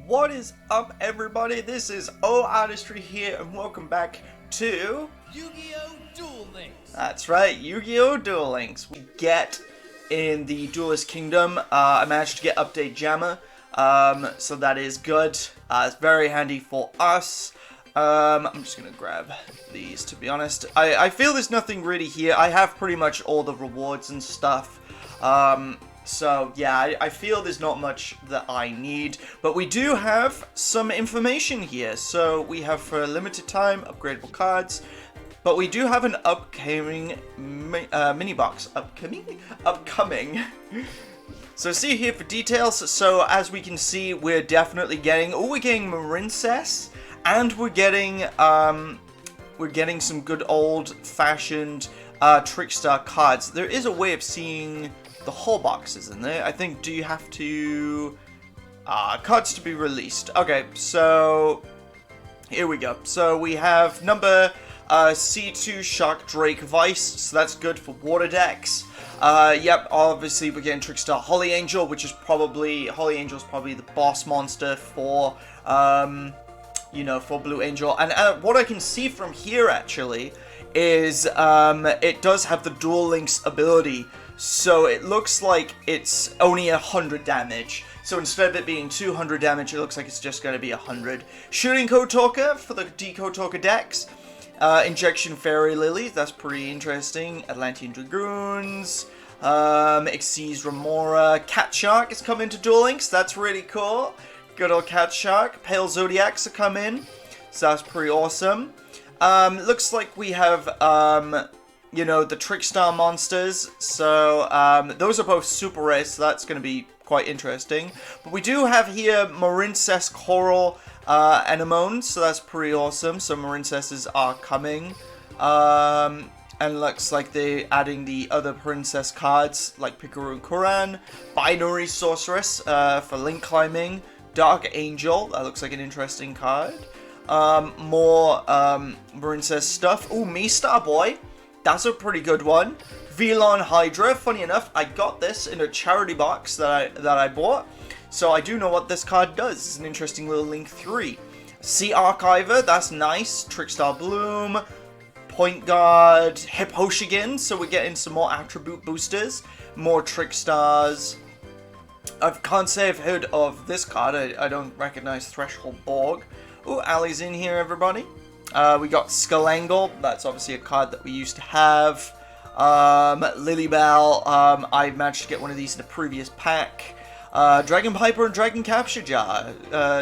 What is up, everybody? This is O-Artistry here, and welcome back to YuGiOh Duel Links. That's right, YuGiOh Duel Links. We get in the Duelist Kingdom. I managed to get Update Jammer, so that is good. It's very handy for us. I'm just gonna grab these, to be honest. I feel there's nothing really here. I have pretty much all the rewards and stuff. So, yeah, I feel there's not much that I need, but we do have some information here. So, we have for a limited time upgradable cards, but we do have an upcoming mini box. Upcoming. So, see here for details. So, as we can see, we're definitely getting, we're getting Marincess, and we're getting some good old-fashioned Trickstar cards. There is a way of seeing the whole box is in there. I think, do you have to... cards to be released. Okay, so... here we go. So we have number C2 Shark Drake Vice, so that's good for water decks. Yep, obviously we're getting Trickstar Holly Angel, which is probably... Holly Angel is probably the boss monster for, you know, for Blue Angel. And what I can see from here, actually, is it does have the Duel Links ability. So it looks like it's only 100 damage. So instead of it being 200 damage, it looks like it's just going to be 100. Shooting Code Talker for the Decode Talker decks. Injection Fairy Lily, that's pretty interesting. Atlantean Dragoons. Xyz Remora. Cat Shark is coming to Duel Links, that's really cool. Good old Cat Shark. Pale Zodiacs are coming, so that's pretty awesome. Looks like we have... you know, the Trickstar monsters, so those are both super rare, so that's going to be quite interesting. But we do have here Marincess Coral Anemone, so that's pretty awesome. So Marincesses are coming. And looks like they're adding the other princess cards, like Pikaru and Kuran. Binary Sorceress for link climbing. Dark Angel, that looks like an interesting card. More Marincess stuff. Ooh, Me Star Boy. That's a pretty good one. Velon Hydra. Funny enough, I got this in a charity box that I bought, so I do know what this card does. It's an interesting little Link 3. Sea Archiver, that's nice. Trickstar Bloom. Point Guard. Hipposhigin, so we're getting some more attribute boosters. More Trickstars. I can't say I've heard of this card. I don't recognize Threshold Borg. Ooh, Ali's in here, everybody. We got Skulangle, that's obviously a card that we used to have. Lilybell, I managed to get one of these in a previous pack. Dragon Piper and Dragon Capture Jar.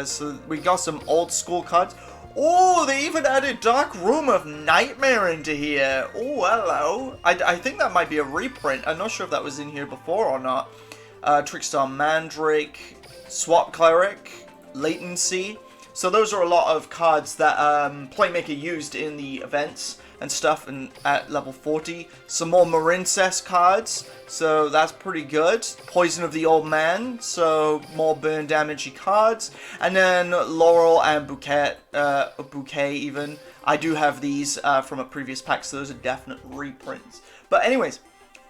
So we got some old school cards. Oh, they even added Dark Room of Nightmare into here. Oh, hello. I think that might be a reprint. I'm not sure if that was in here before or not. Trickstar Mandrake, Swap Cleric, Latency. So those are a lot of cards that Playmaker used in the events and stuff and at level 40. Some more Marincess cards, so that's pretty good. Poison of the Old Man, so more burn damagey cards. And then Laurel and Bouquet even. I do have these from a previous pack, so those are definite reprints. But anyways,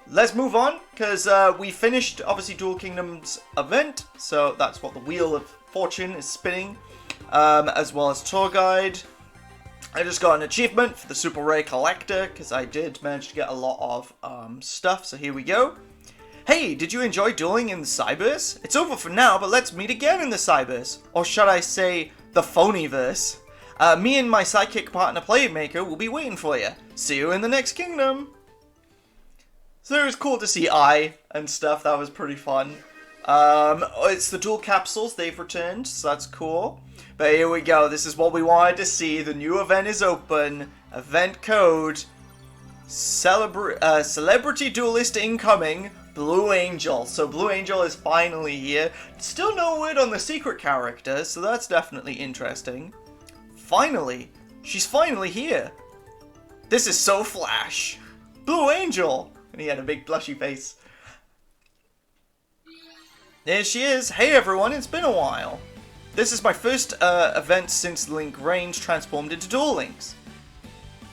let's move on, because we finished, obviously, Duel Kingdoms event. So that's what the Wheel of Fortune is spinning. As well as Tour Guide. I just got an achievement for the Super Rare Collector, because I did manage to get a lot of stuff, so here we go. Hey, did you enjoy dueling in the Cyberse? It's over for now, but let's meet again in the Cyberse. Or should I say, the Phonyverse. Me and my sidekick partner Playmaker will be waiting for you. See you in the next kingdom. So it was cool to see I and stuff, that was pretty fun. It's the dual capsules, they've returned, so that's cool. But here we go, this is what we wanted to see. The new event is open. Event code Celebrity Duelist incoming, Blue Angel. So Blue Angel is finally here. Still no word on the secret character, so that's definitely interesting. Finally, she's finally here. This is so Flash. Blue Angel! And he had a big blushy face. There she is. Hey everyone, it's been a while. This is my first event since Link Range transformed into Duel Links.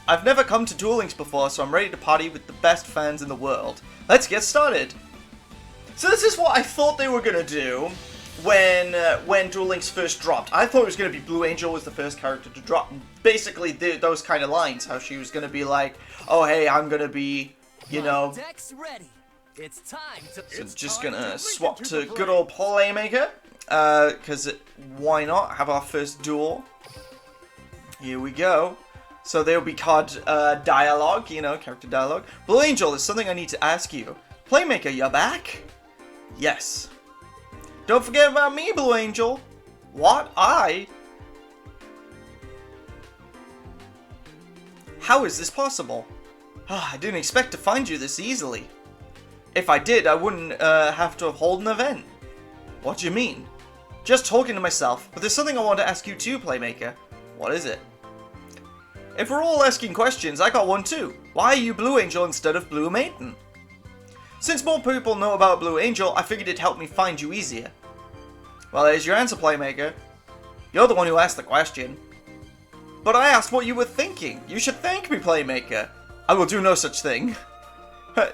I've never come to Duel Links before, so I'm ready to party with the best fans in the world. Let's get started. So this is what I thought they were gonna do. when Duel Links first dropped. I thought it was going to be Blue Angel was the first character to drop. Basically, those kind of lines, how she was going to be like, oh, hey, I'm going to be, you know... Deck's ready. It's time to... So just going to swap to good old Playmaker. Because why not have our first duel? Here we go. So there'll be card dialogue, you know, character dialogue. Blue Angel, there's something I need to ask you. Playmaker, you're back? Yes. Don't forget about me, Blue Angel. What? How is this possible? I didn't expect to find you this easily. If I did, I wouldn't have to hold an event. What do you mean? Just talking to myself, but there's something I want to ask you too, Playmaker. What is it? If we're all asking questions, I got one too. Why are you Blue Angel instead of Blue Maiden? Since more people know about Blue Angel, I figured it'd help me find you easier. Well, there's your answer, Playmaker. You're the one who asked the question. But I asked what you were thinking. You should thank me, Playmaker. I will do no such thing.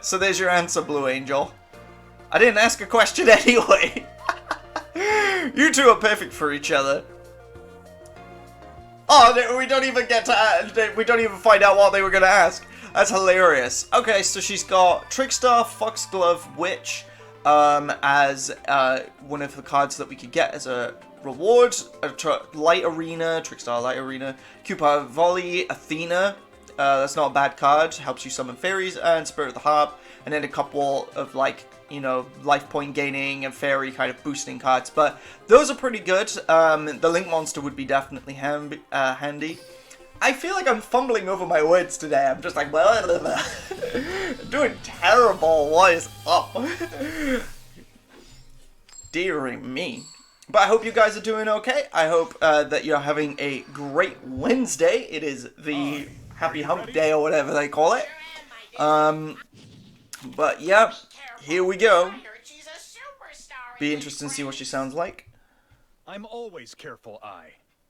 So there's your answer, Blue Angel. I didn't ask a question anyway. You two are perfect for each other. Oh, we don't even get to. We don't even find out what they were gonna ask. That's hilarious. Okay, so she's got Trickstar, Foxglove, Witch, as one of the cards that we could get as a reward. Light Arena, Trickstar Light Arena, Cupid Volley, Athena. That's not a bad card. Helps you summon fairies, and Spirit of the Harp, and then a couple of like, you know, life point gaining and fairy kind of boosting cards. But those are pretty good. The Link Monster would be definitely handy. I feel like I'm fumbling over my words today. I'm just like, blah, blah, blah. Doing terrible. What is up? Dearie me. But I hope you guys are doing okay. I hope that you're having a great Wednesday. It is the Happy Hump Day or whatever they call it. But yeah, here we go. Be interesting to see what she sounds like. I'm always careful,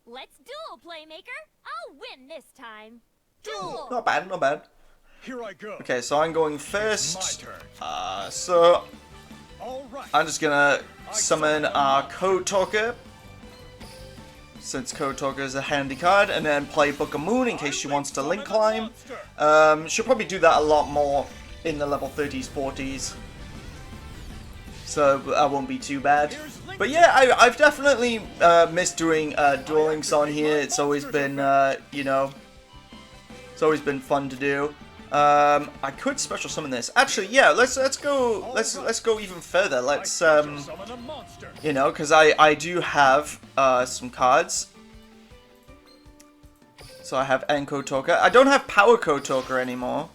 Let's duel, Playmaker. I'll win this time. Duel. Not bad, not bad. Here I go. Okay, so I'm going first. It's my turn. So All right. I'm just gonna summon our Code Talker, since Code Talker is a handy card, and then play Book of Moon in case she wants to link climb. She'll probably do that a lot more in the level 30s, 40s. So that won't be too bad. But yeah, I've definitely missed doing Duel Links on here. It's always been, you know, it's always been fun to do. I could special summon this. Actually, yeah, let's go even further. Let's you know, because I do have some cards. So I have Code Talker. I don't have Power Code Talker anymore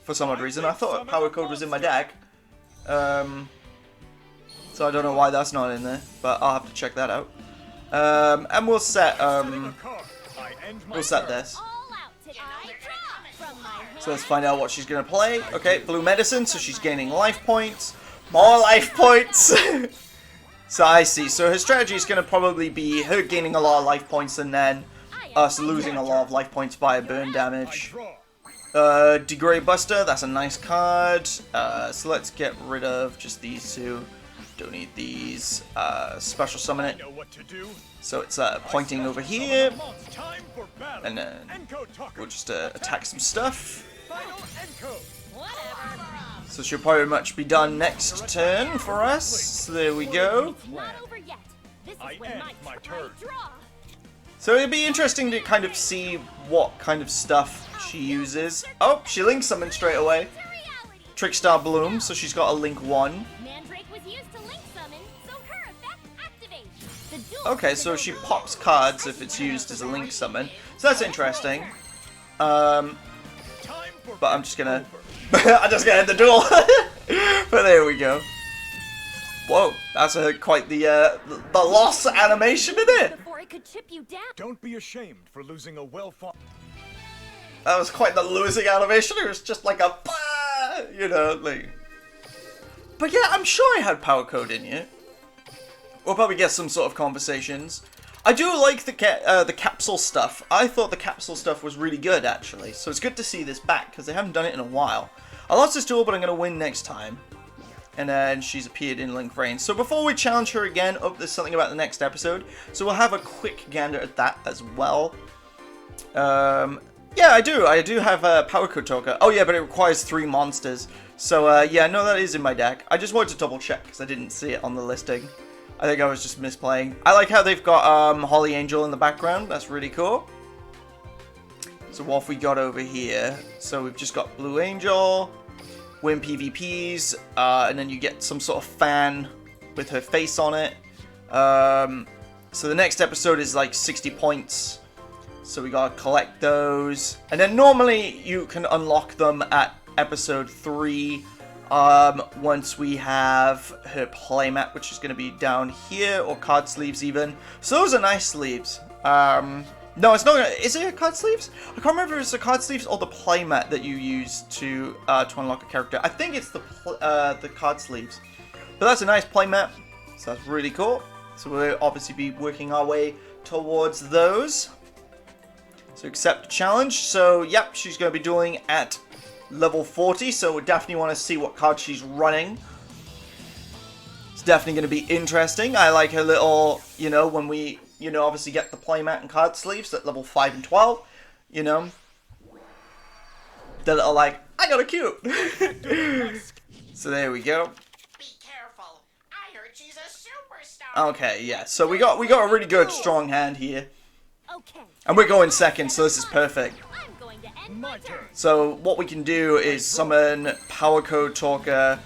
for some odd reason. I thought Power Code was in my deck. So I don't know why that's not in there, but I'll have to check that out. And we'll set this. So let's find out what she's gonna play. Okay, Blue Medicine, so she's gaining life points. More life points! So I see. So her strategy is gonna probably be her gaining a lot of life points and then us losing a lot of life points via burn damage. Degrade Buster, that's a nice card. So let's get rid of just these two. Don't need these. Special summon it. So it's pointing over here. And then we'll just attack some stuff. So she'll probably much be done next turn for us. So there we go. So it'd be interesting to kind of see what kind of stuff she uses. Oh, she links summon straight away. Trickstar Bloom, so she's got a link 1. Okay, so she pops cards if it's used as a link summon. So that's interesting. But I'm just gonna... I'm just gonna end the duel. But there we go. Whoa, that's quite the loss animation in it. Don't be ashamed for losing a well-fought... That was quite the losing animation. It was just like a... You know, like... But yeah, I'm sure I had Power Code in here. We'll probably get some sort of conversations. I do like the capsule stuff. I thought the capsule stuff was really good, actually. So it's good to see this back, because they haven't done it in a while. I lost this duel, but I'm going to win next time. and then she's appeared in Link range. So before we challenge her again, oh, there's something about the next episode. So we'll have a quick gander at that as well. Yeah, I do have a Power Code Talker. Oh yeah, but it requires 3 monsters. So yeah, no, that is in my deck. I just wanted to double check because I didn't see it on the listing. I think I was just misplaying. I like how they've got Holly Angel in the background. That's really cool. So what have we got over here? So we've just got Blue Angel, win PvPs, and then you get some sort of fan with her face on it. So the next episode is like 60 points. So we gotta collect those. And then normally you can unlock them at episode 3 once we have her playmat, which is going to be down here, or card sleeves even. So those are nice sleeves. No, it's not. Is it a card sleeves? I can't remember if it's the card sleeves or the playmat that you use to unlock a character. I think it's the card sleeves. But that's a nice playmat, so that's really cool. So we'll obviously be working our way towards those. So accept the challenge. So yep, she's going to be dueling at level 40, so we definitely want to see what card she's running. It's definitely going to be interesting. I like her little, you know, when we, you know, obviously get the playmat and card sleeves at level 5 and 12, you know. The little, like, I got a cute. So there we go. Be careful. I heard she's a superstar. Okay, yeah, so we got a really good, strong hand here. Okay. And we're going second, so this is perfect. I'm going to end my turn. So what we can do is summon Power Code Talker,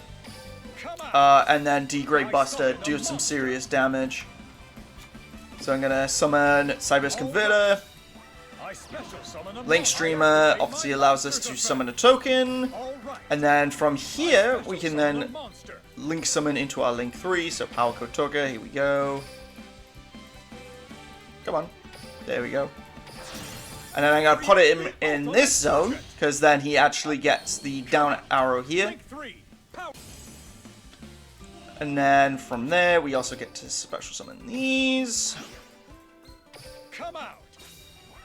and then Degrade Buster, do some serious damage. So I'm gonna summon Cyberse Converter. Link Streamer obviously allows us to summon a token, and then from here we can then Link summon into our Link 3. So Power Code Talker, here we go. Come on, there we go. And then I'm going to put it in this zone, because then he actually gets the down arrow here. And then from there, we also get to special summon these. Come out.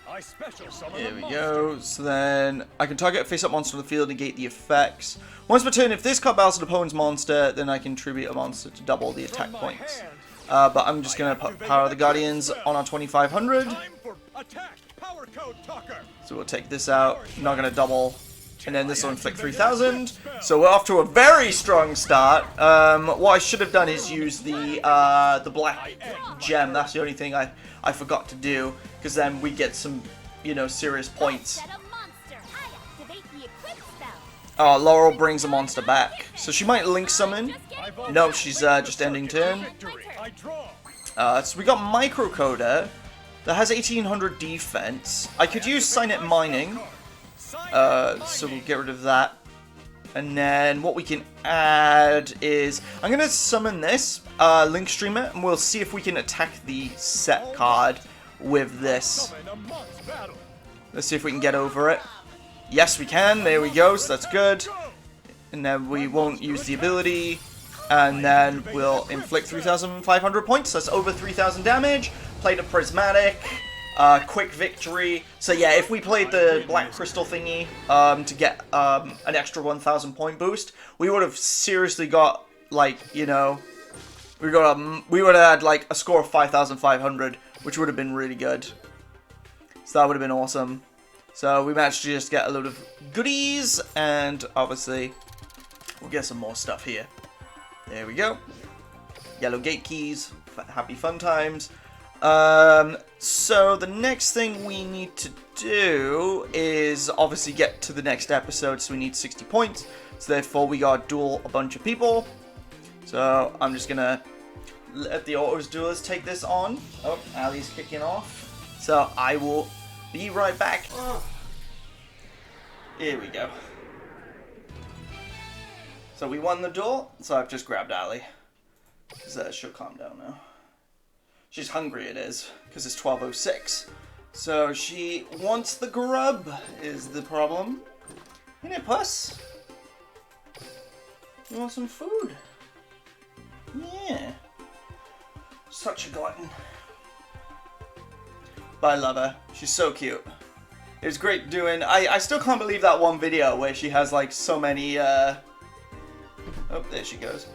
I special summon Here we go. So then I can target a face-up monster on the field and negate the effects. Once per turn, if this card battles an opponent's monster, then I can tribute a monster to double the attack points. But I'm just going to put Power of the Guardians on our 2500. So we'll take this out. Not going to double. And then this will inflict 3000. So we're off to a very strong start. What I should have done is use the black gem. That's the only thing I forgot to do. Because then we get some, you know, serious points. Oh, Laurel brings a monster back. So she might Link summon. No, she's just ending turn. So we got Microcoder that has 1800 defense. I could use Signet Mining. So we'll get rid of that. And then what we can add is, I'm going to summon this Link Streamer, and we'll see if we can attack the set card with this. Let's see if we can get over it. Yes, we can. There we go. So that's good. And then we won't use the ability. And then we'll inflict 3,500 points. That's over 3,000 damage. Played a Prismatic. Quick victory. So yeah, if we played the Black Crystal thingy to get an extra 1,000 point boost, we would have seriously got, like, you know, we would have had like a score of 5,500, which would have been really good. So that would have been awesome. So we managed to just get a load of goodies, and obviously we'll get some more stuff here. There we go. Yellow gate keys. Happy fun times. So the next thing we need to do is obviously get to the next episode, so we need 60 points. So therefore we gotta duel a bunch of people. So I'm just gonna let the Autos Duelers take this on. Oh, Ali's kicking off. So I will be right back. Here we go. So we won the duel, so I've just grabbed Ali. Because she'll calm down now. She's hungry, it is, because it's 12:06. So she wants the grub, is the problem. You know, Puss? You want some food? Yeah. Such a glutton. But I love her. She's so cute. It was great doing... I still can't believe that one video where she has, like, so many, Oh, there she goes.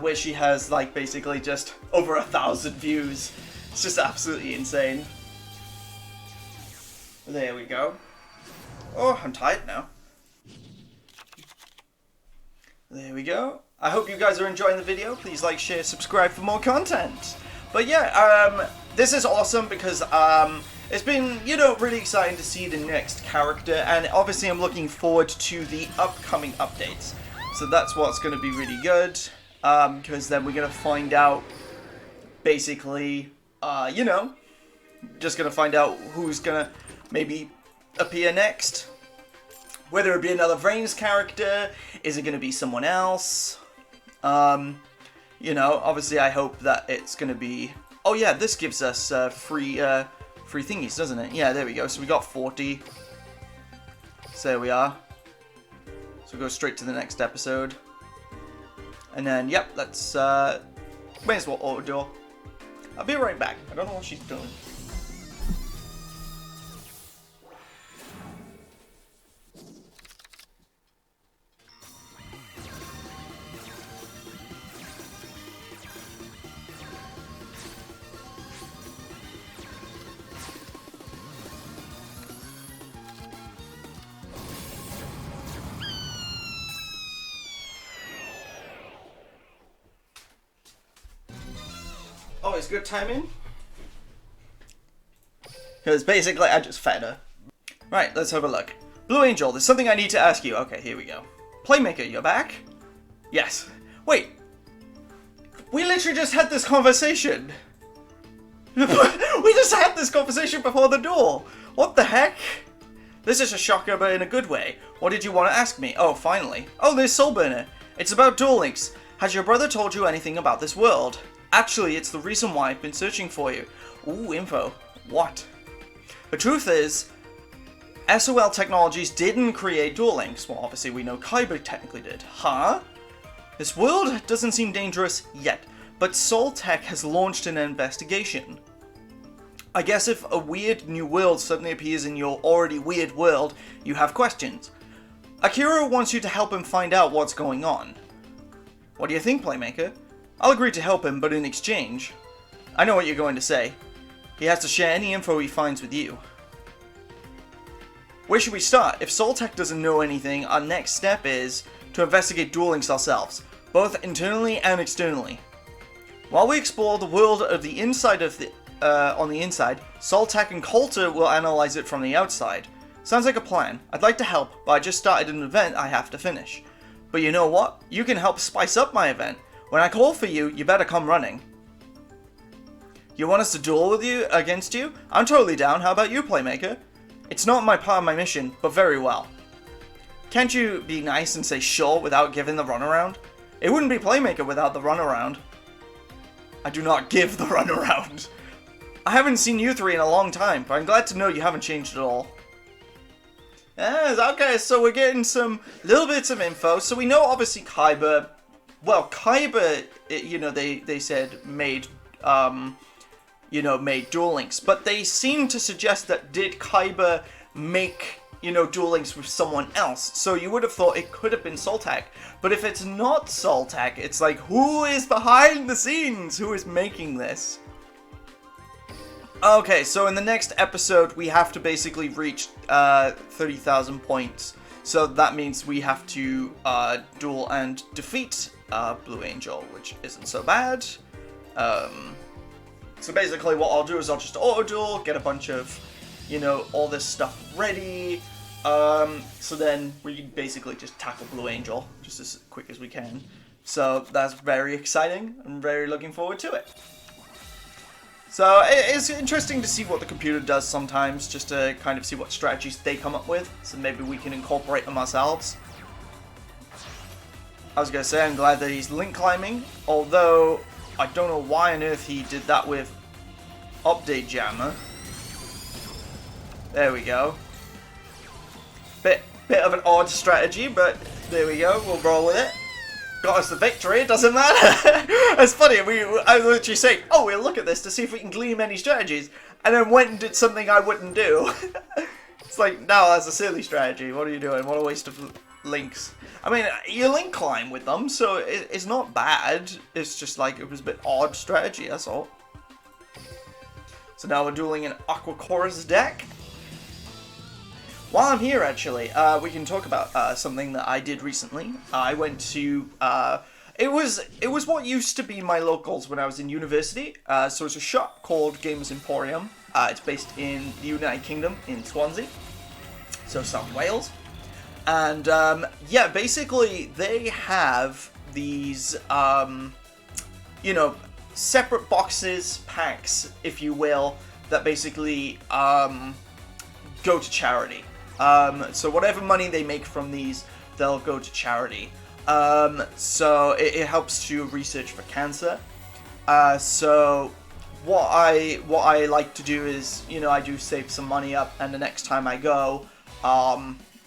where she has like basically just over 1,000 views. It's just absolutely insane. There we go. Oh, I'm tired now. There we go. I hope you guys are enjoying the video. Please like, share, subscribe for more content. But yeah, this is awesome because it's been, you know, really exciting to see the next character, and obviously I'm looking forward to the upcoming updates. So that's what's going to be really good, because then we're going to find out, basically, you know, just going to find out who's going to maybe appear next. Whether it be another Vrain's character, is it going to be someone else? You know, obviously I hope that it's going to be... Oh yeah, this gives us free thingies, doesn't it? Yeah, there we go. So we got 40. So there we are. So we'll go straight to the next episode. And then, yep, let's... may as well auto-duel. I'll be right back. I don't know what she's doing. Always good timing. Because basically I just fed her. Right, let's have a look. Blue Angel, there's something I need to ask you. Okay, here we go. Playmaker, you're back? Yes. Wait. We literally just had this conversation. We just had this conversation before the door. What the heck? This is a shocker, but in a good way. What did you want to ask me? Oh, finally. Oh, there's Soulburner. It's about Duel Links. Has your brother told you anything about this world? Actually, it's the reason why I've been searching for you. Ooh, info. What? The truth is, SOL Technologies didn't create Duel Links. Well, obviously we know Kyber technically did. Huh? This world doesn't seem dangerous yet, but Soltech has launched an investigation. I guess if a weird new world suddenly appears in your already weird world, you have questions. Akira wants you to help him find out what's going on. What do you think, Playmaker? I'll agree to help him, but in exchange... I know what you're going to say. He has to share any info he finds with you. Where should we start? If Soltech doesn't know anything, our next step is to investigate Duel Links ourselves, both internally and externally. While we explore the world of the inside of the... on the inside, Soltech and Coulter will analyze it from the outside. Sounds like a plan. I'd like to help, but I just started an event I have to finish. But you know what? You can help spice up my event. When I call for you, you better come running. You want us to duel with you, against you? I'm totally down. How about you, Playmaker? It's not my part of my mission, but very well. Can't you be nice and say sure without giving the runaround? It wouldn't be Playmaker without the runaround. I do not give the runaround. I haven't seen you three in a long time, but I'm glad to know you haven't changed at all. Yes, okay, so we're getting some little bits of info. So we know obviously Kyber... Well, Kyber, you know, they said made, you know, made Duel Links, but they seem to suggest that did Kyber make, you know, Duel Links with someone else? So you would have thought it could have been Soltech, but if it's not Soltech, it's like, who is behind the scenes? Who is making this? Okay, so in the next episode, we have to basically reach 30,000 points. So that means we have to duel and defeat Blue Angel, which isn't so bad. So basically what I'll do is I'll just auto-duel, get a bunch of, you know, all this stuff ready. So then we basically just tackle Blue Angel just as quick as we can. So that's very exciting. I'm very looking forward to it. So it's interesting to see what the computer does sometimes, just to kind of see what strategies they come up with. So maybe we can incorporate them ourselves. I was going to say, I'm glad that he's link climbing, although I don't know why on earth he did that with Update Jammer. There we go. Bit of an odd strategy, but there we go, we'll roll with it. Got us the victory, it doesn't matter. It's funny, I literally say, oh, we'll look at this to see if we can glean any strategies, and then went and did something I wouldn't do. It's like, no, that's a silly strategy, what are you doing? What a waste of links. I mean, you link climb with them, so it's not bad. It's just like, it was a bit odd strategy, that's all. So now we're dueling an Aqua Chorus deck. While I'm here, actually, we can talk about something that I did recently. I went to, it was what used to be my locals when I was in university. So it's a shop called Gamers Emporium. It's based in the United Kingdom, in Swansea, so South Wales. And, yeah, basically, they have these, you know, separate boxes, packs, if you will, that basically, go to charity. So whatever money they make from these, they'll go to charity. So it helps to research for cancer. So what I like to do is, you know, I do save some money up, and the next time I go,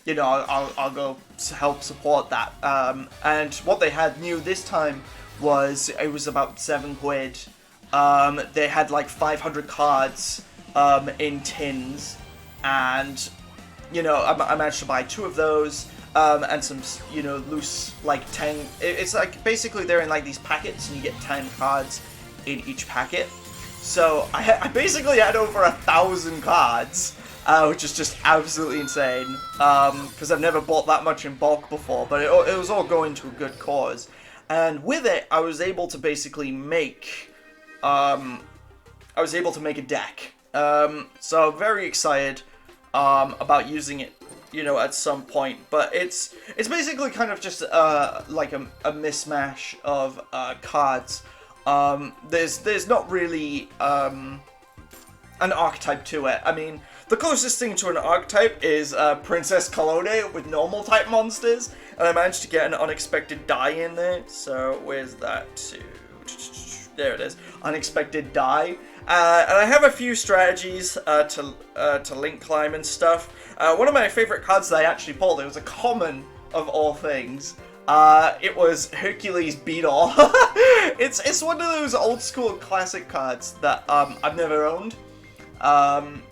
you know, I'll go to help support that. And what they had new this time was, it was about £7. They had like 500 cards in tins, and you know, I managed to buy 2 of those, and some, you know, loose, like 10, it's like, basically they're in like these packets, and you get 10 cards in each packet. So I basically had over 1,000 cards, which is just absolutely insane, because I've never bought that much in bulk before, but it was all going to a good cause. And with it, I was able to basically make, a deck. So I'm very excited about using it, you know, at some point. But it's basically kind of just like a mismatch of cards. There's not really an archetype to it. I mean, the closest thing to an archetype is Princess Colode with normal type monsters, and I managed to get an unexpected die in there. So where's that? There it is, unexpected die. And I have a few strategies to link climb and stuff. One of my favorite cards that I actually pulled, it was a common of all things. It was Hercules Beetle. It's one of those old school classic cards that I've never owned.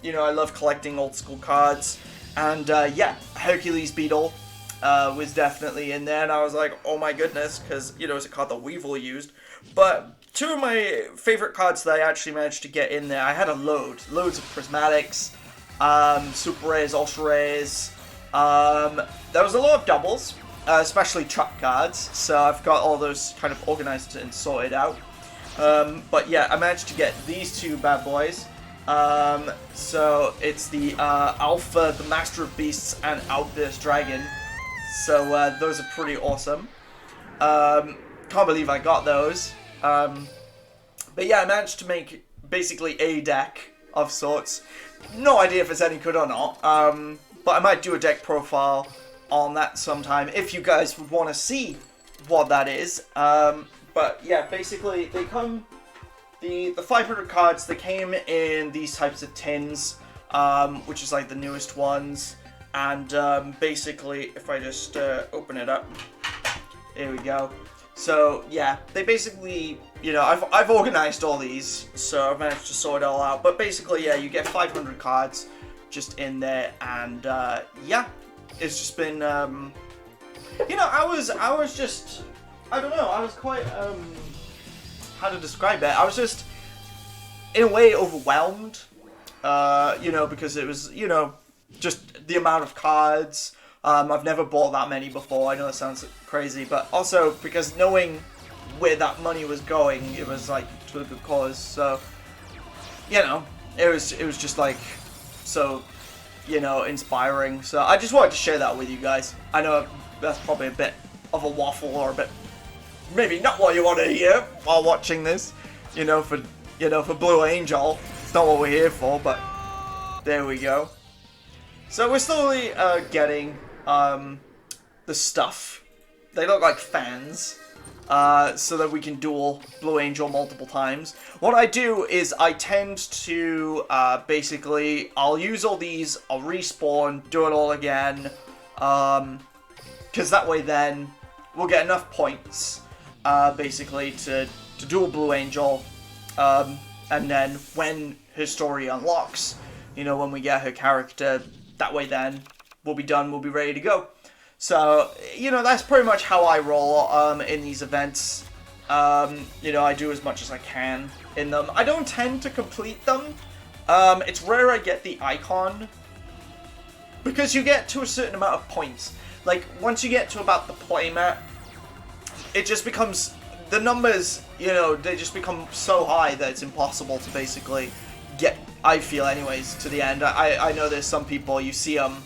You know, I love collecting old school cards, and yeah, Hercules Beetle was definitely in there, and I was like, oh my goodness, because, you know, it's a card that Weevil used. But 2 of my favorite cards that I actually managed to get in there, I had loads of prismatics, super rares, ultra rares. There was a lot of doubles, especially truck cards, so I've got all those kind of organized and sorted out. But yeah, I managed to get these 2 bad boys. So it's the Alpha, the Master of Beasts, and Outburst Dragon. So those are pretty awesome. Can't believe I got those. But yeah, I managed to make basically a deck of sorts. No idea if it's any good or not. But I might do a deck profile on that sometime if you guys would want to see what that is. But yeah, basically they come, the 500 cards, they came in these types of tins, which is like the newest ones. And basically, if I just open it up, there we go. So yeah, they basically, you know, I've organized all these, so I've managed to sort it all out. But basically, yeah, you get 500 cards just in there, and yeah, it's just been, you know, I was just, I don't know, I was quite, how to describe it? I was just, in a way, overwhelmed, you know, because it was, you know, just the amount of cards. I've never bought that many before. I know that sounds crazy, but also because knowing where that money was going, it was like to a good cause. So, you know, it was just like so, you know, inspiring. So I just wanted to share that with you guys. I know that's probably a bit of a waffle, or a bit maybe not what you want to hear while watching this. You know, for Blue Angel, it's not what we're here for. But there we go. So we're slowly getting the stuff. They look like fans, so that we can duel Blue Angel multiple times. What I do is I tend to basically, I'll use all these, I'll respawn, do it all again, because that way then we'll get enough points basically to duel Blue Angel, and then when her story unlocks, you know, when we get her character, that way then we'll be done, we'll be ready to go. So, you know, that's pretty much how I roll in these events. You know, I do as much as I can in them. I don't tend to complete them. It's rare I get the icon, because you get to a certain amount of points. Like, once you get to about the playmat, it just becomes, the numbers, you know, they just become so high that it's impossible to basically get, I feel anyways, to the end. I know there's some people, you see them,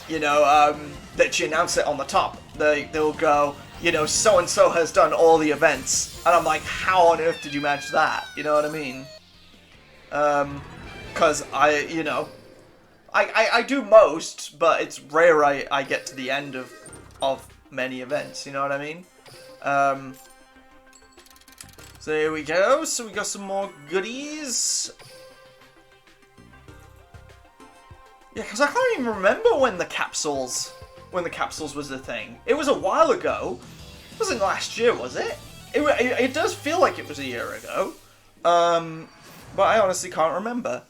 you know, that you announce it on the top. They'll go, you know, so-and-so has done all the events. And I'm like, how on earth did you manage that? You know what I mean? Because you know, I do most, but it's rare I get to the end of many events, you know what I mean? So here we go, so we got some more goodies. Yeah, because I can't even remember when the capsules was the thing. It was a while ago. It wasn't last year, was it? It does feel like it was a year ago. But I honestly can't remember.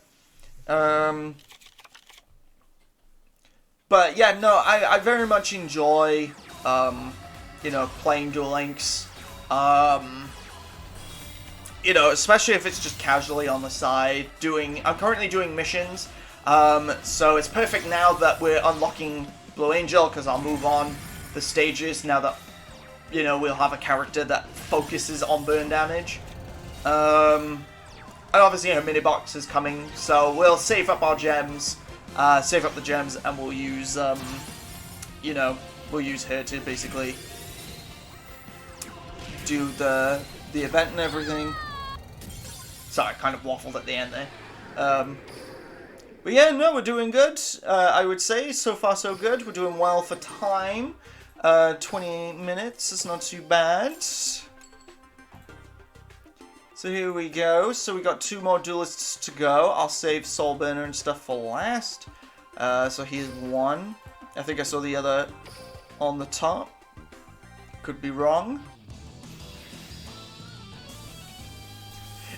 But yeah, no, I very much enjoy, you know, playing Duel Links. You know, especially if it's just casually on the side. I'm currently doing missions. So it's perfect now that we're unlocking Blue Angel, because I'll move on the stages now that, you know, we'll have a character that focuses on burn damage. And obviously, you know, mini box is coming, so we'll save up our gems, save up the gems, and we'll use, you know, we'll use her to basically do the event and everything. Sorry, I kind of waffled at the end there. But yeah, no, we're doing good. I would say so far so good. We're doing well for time. 20 minutes is not too bad. So here we go. So we got 2 more duelists to go. I'll save Soul Burner and stuff for last. So here's one. I think I saw the other on the top. Could be wrong.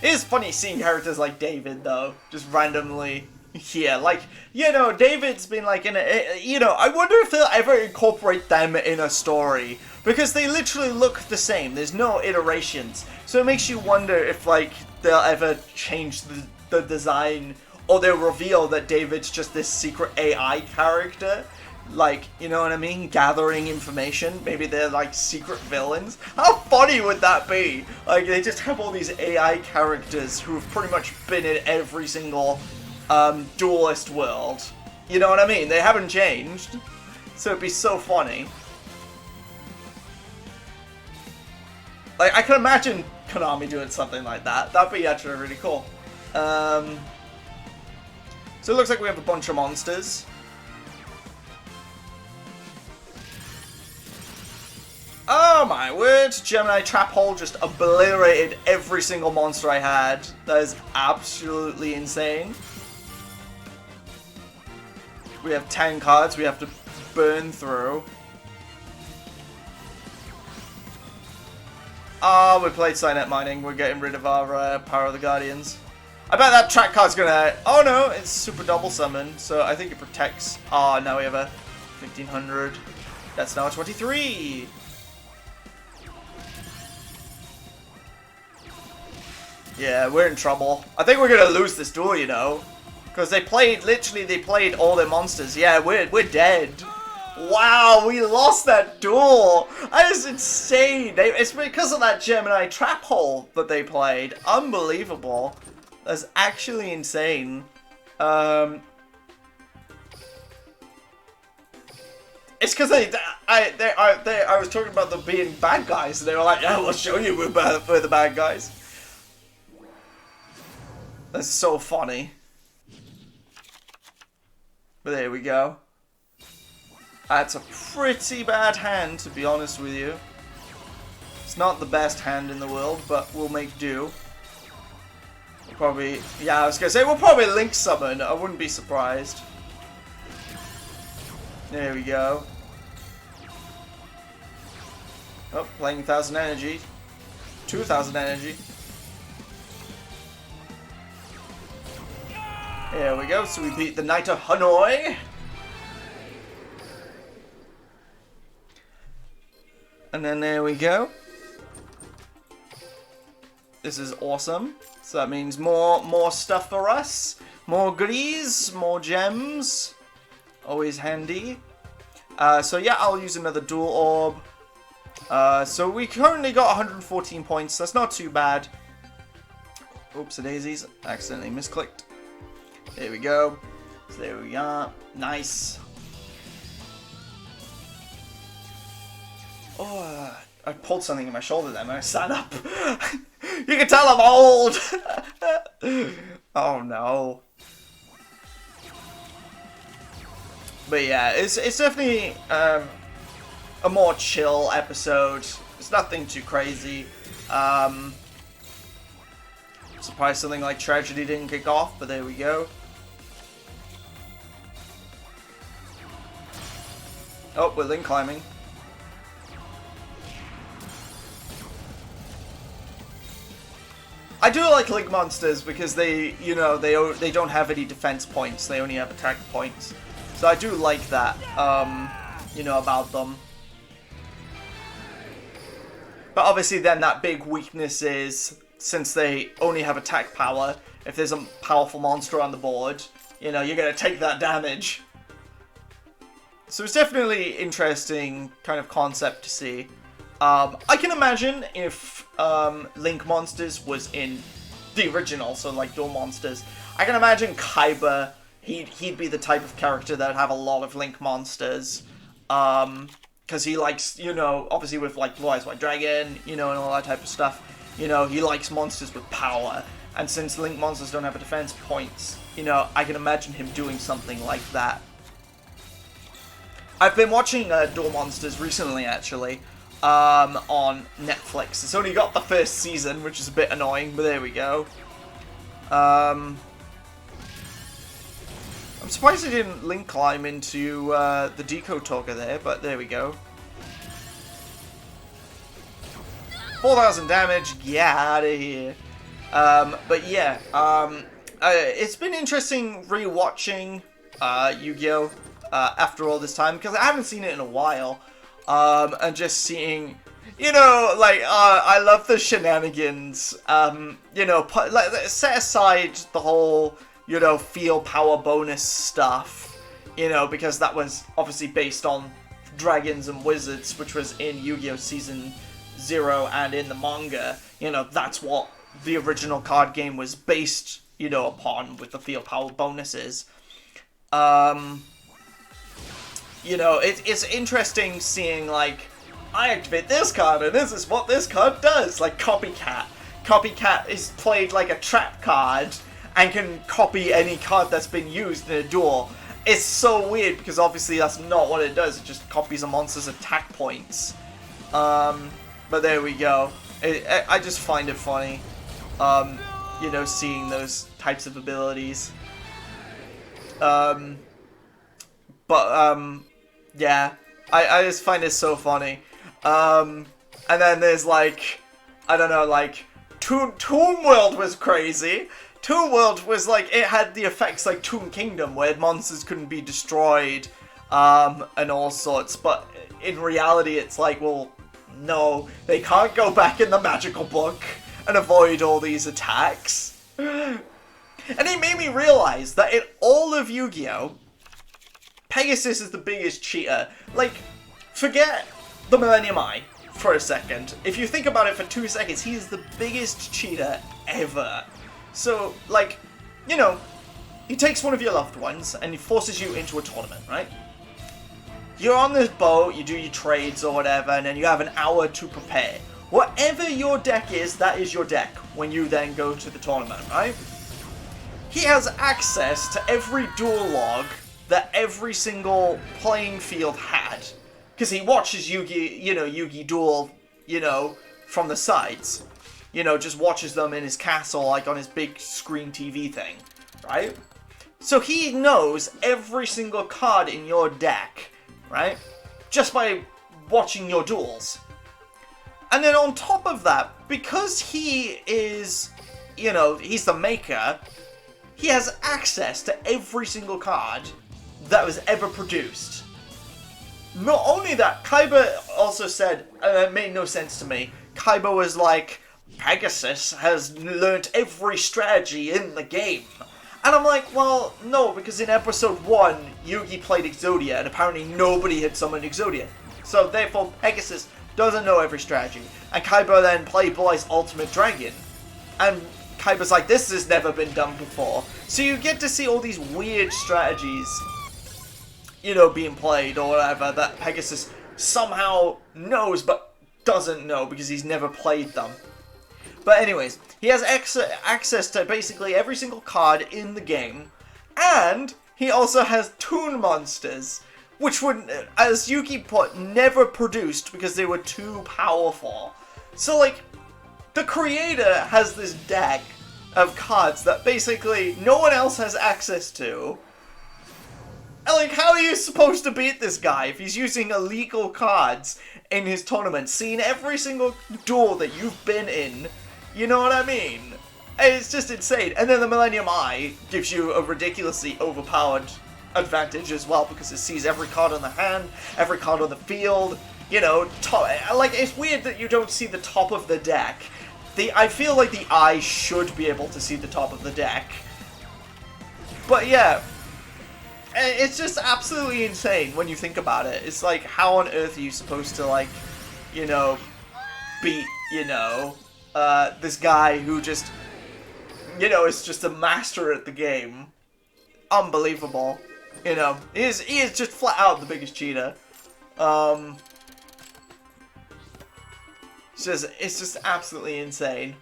It is funny seeing characters like David, though, just randomly here. Like, you know, David's been like in a, you know, I wonder if they'll ever incorporate them in a story, because they literally look the same. There's no iterations. So it makes you wonder if, like, they'll ever change the design, or they'll reveal that David's just this secret AI character. Like, you know what I mean? Gathering information. Maybe they're like secret villains. How funny would that be? Like, they just have all these AI characters who have pretty much been in every single duelist world. You know what I mean? They haven't changed. So it'd be so funny. Like, I can imagine Konami doing something like that. That'd be actually really cool. So it looks like we have a bunch of monsters. Oh my word, Gemini Trap Hole just obliterated every single monster I had. That is absolutely insane. We have 10 cards we have to burn through. Ah, we played Cynet Mining. We're getting rid of our Power of the Guardians. I bet that track card's gonna... Oh no, it's super double summon, so I think it protects... Ah, now we have a 1500. That's now a 23. Yeah, we're in trouble. I think we're gonna lose this duel, you know. Because they played, literally, they played all their monsters. Yeah, we're dead. Wow, we lost that duel. That is insane. It's because of that Gemini Trap Hole that they played. Unbelievable. That's actually insane. It's because I was talking about them being bad guys, and they were like, yeah, we'll show you we're the bad guys. That's so funny. But there we go. That's a pretty bad hand, to be honest with you. It's not the best hand in the world, but we'll make do. We'll probably... Yeah, I was going to say, we'll probably Link Summon. I wouldn't be surprised. There we go. Oh, playing 1,000 energy. 2,000 energy. There we go, so we beat the Knight of Hanoi. And then there we go. This is awesome. So that means more stuff for us. More goodies, more gems. Always handy. So yeah, I'll use another dual orb. So we currently got 114 points. That's not too bad. Oops, daisies. Accidentally misclicked. There we go. So there we are. Nice. Oh, I pulled something in my shoulder then when I sat up. You can tell I'm old. Oh no. But yeah, it's definitely a more chill episode. It's nothing too crazy. Surprised something like Tragedy didn't kick off, but there we go. Oh, we're link climbing. I do like link monsters because they, you know, they don't have any defense points. They only have attack points. So I do like that, you know, about them. But obviously then that big weakness is, since they only have attack power, if there's a powerful monster on the board, you know, you're going to take that damage. So it's definitely interesting kind of concept to see. I can imagine if Link Monsters was in the original, so like Duel Monsters, I can imagine Kaiba, he'd be the type of character that would have a lot of Link Monsters. Because he likes, you know, obviously with like Blue Eyes White Dragon, you know, and all that type of stuff, you know, he likes monsters with power. And since Link Monsters don't have a defense points, you know, I can imagine him doing something like that. I've been watching Duel Monsters recently, actually. On Netflix. It's only got the first season, which is a bit annoying, but there we go. I'm surprised I didn't link climb into the Deco Talker there, but there we go. 4,000 damage, get out of here. But yeah, it's been interesting rewatching Yu-Gi-Oh! After all this time, because I haven't seen it in a while. And just seeing, you know, like, I love the shenanigans, you know, set aside the whole, you know, feel power bonus stuff, you know, because that was obviously based on Dragons and Wizards, which was in Yu-Gi-Oh! Season 0 and in the manga, you know, that's what the original card game was based, you know, upon, with the feel power bonuses. You know, it's interesting seeing, like, I activate this card, and this is what this card does. Like, Copycat. Copycat is played like a trap card, and can copy any card that's been used in a duel. It's so weird, because obviously that's not what it does. It just copies a monster's attack points. But there we go. I just find it funny, you know, seeing those types of abilities. Yeah, I just find it so funny. And then there's like, I don't know, like, Toon World was crazy. Toon World was like, it had the effects like Toon Kingdom, where monsters couldn't be destroyed, and all sorts. But in reality, it's like, well, no, they can't go back in the magical book and avoid all these attacks. And it made me realize that in all of Yu-Gi-Oh!, Pegasus is the biggest cheater. Like, forget the Millennium Eye for a second. If you think about it for 2 seconds, he is the biggest cheater ever. So, like, you know, he takes one of your loved ones and he forces you into a tournament, right? You're on this boat, you do your trades or whatever, and then you have an hour to prepare. Whatever your deck is, that is your deck when you then go to the tournament, right? He has access to every duel log that every single playing field had. Because he watches Yu-Gi Duel, you know, from the sides. You know, just watches them in his castle, like on his big screen TV thing, right? So he knows every single card in your deck, right? Just by watching your duels. And then on top of that, because he is, you know, he's the maker, he has access to every single card that was ever produced. not only that, Kaiba also said, and it made no sense to me, Kaiba was like, Pegasus has learnt every strategy in the game. And I'm like, well, no, because in episode 1, Yugi played Exodia, and apparently nobody had summoned Exodia. So therefore, Pegasus doesn't know every strategy. And Kaiba then played Boy's Ultimate Dragon. And Kaiba's like, this has never been done before. So you get to see all these weird strategies, you know, being played or whatever, that Pegasus somehow knows but doesn't know because he's never played them. But anyways, he has access to basically every single card in the game, and he also has toon monsters, which would, as Yugi put, never produced because they were too powerful. So like, the creator has this deck of cards that basically no one else has access to. And like, how are you supposed to beat this guy if he's using illegal cards in his tournament, seeing every single duel that you've been in? You know what I mean? It's just insane. And then the Millennium Eye gives you a ridiculously overpowered advantage as well, because it sees every card on the hand, every card on the field. You know, like, it's weird that you don't see the top of the deck. I feel like the eye should be able to see the top of the deck. But yeah, it's just absolutely insane when you think about it. It's like, how on earth are you supposed to, like, you know, beat, you know, this guy who just, you know, is just a master at the game. Unbelievable. You know, he is just flat out the biggest cheater. It's just absolutely insane.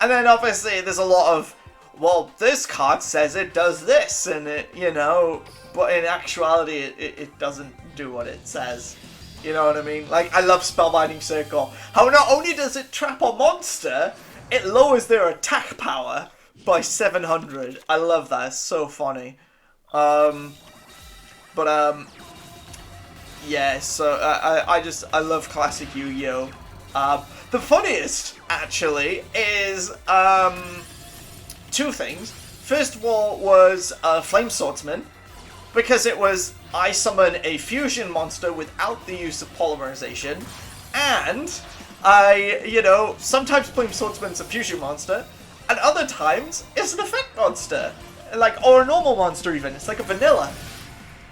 And then obviously there's a lot of, well, this card says it does this, and it, you know, but in actuality it doesn't do what it says. You know what I mean? Like, I love Spellbinding Circle. How not only does it trap a monster, it lowers their attack power by 700. I love that. It's so funny. Yeah, so I love classic Yu-Gi-Oh! The funniest, actually, is, two things. First of all was Flame Swordsman, because it was, I summon a fusion monster without the use of polymerization, and you know, sometimes Flame Swordsman's a fusion monster, and other times it's an effect monster, like, or a normal monster even. It's like a vanilla.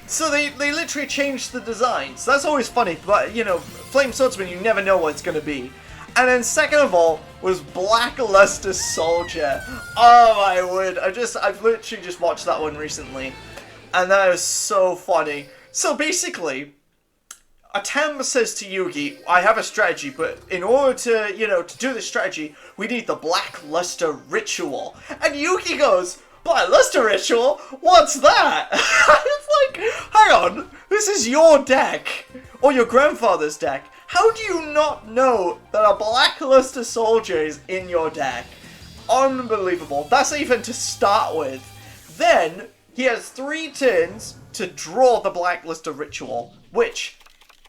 So they literally changed the design. So that's always funny, but you know, Flame Swordsman, you never know what it's gonna be. And then second of all was Blackluster Soldier. Oh my word! I've literally just watched that one recently, and that was so funny. So basically, Atem says to Yugi, I have a strategy, but in order to, you know, to do the strategy, we need the Blackluster Ritual. And Yugi goes, Blackluster Ritual? What's that? It's like, hang on, this is your deck, or your grandfather's deck. How do you not know that a Blackluster Soldier is in your deck? Unbelievable. That's even to start with. Then, he has 3 turns to draw the Blackluster Ritual, which,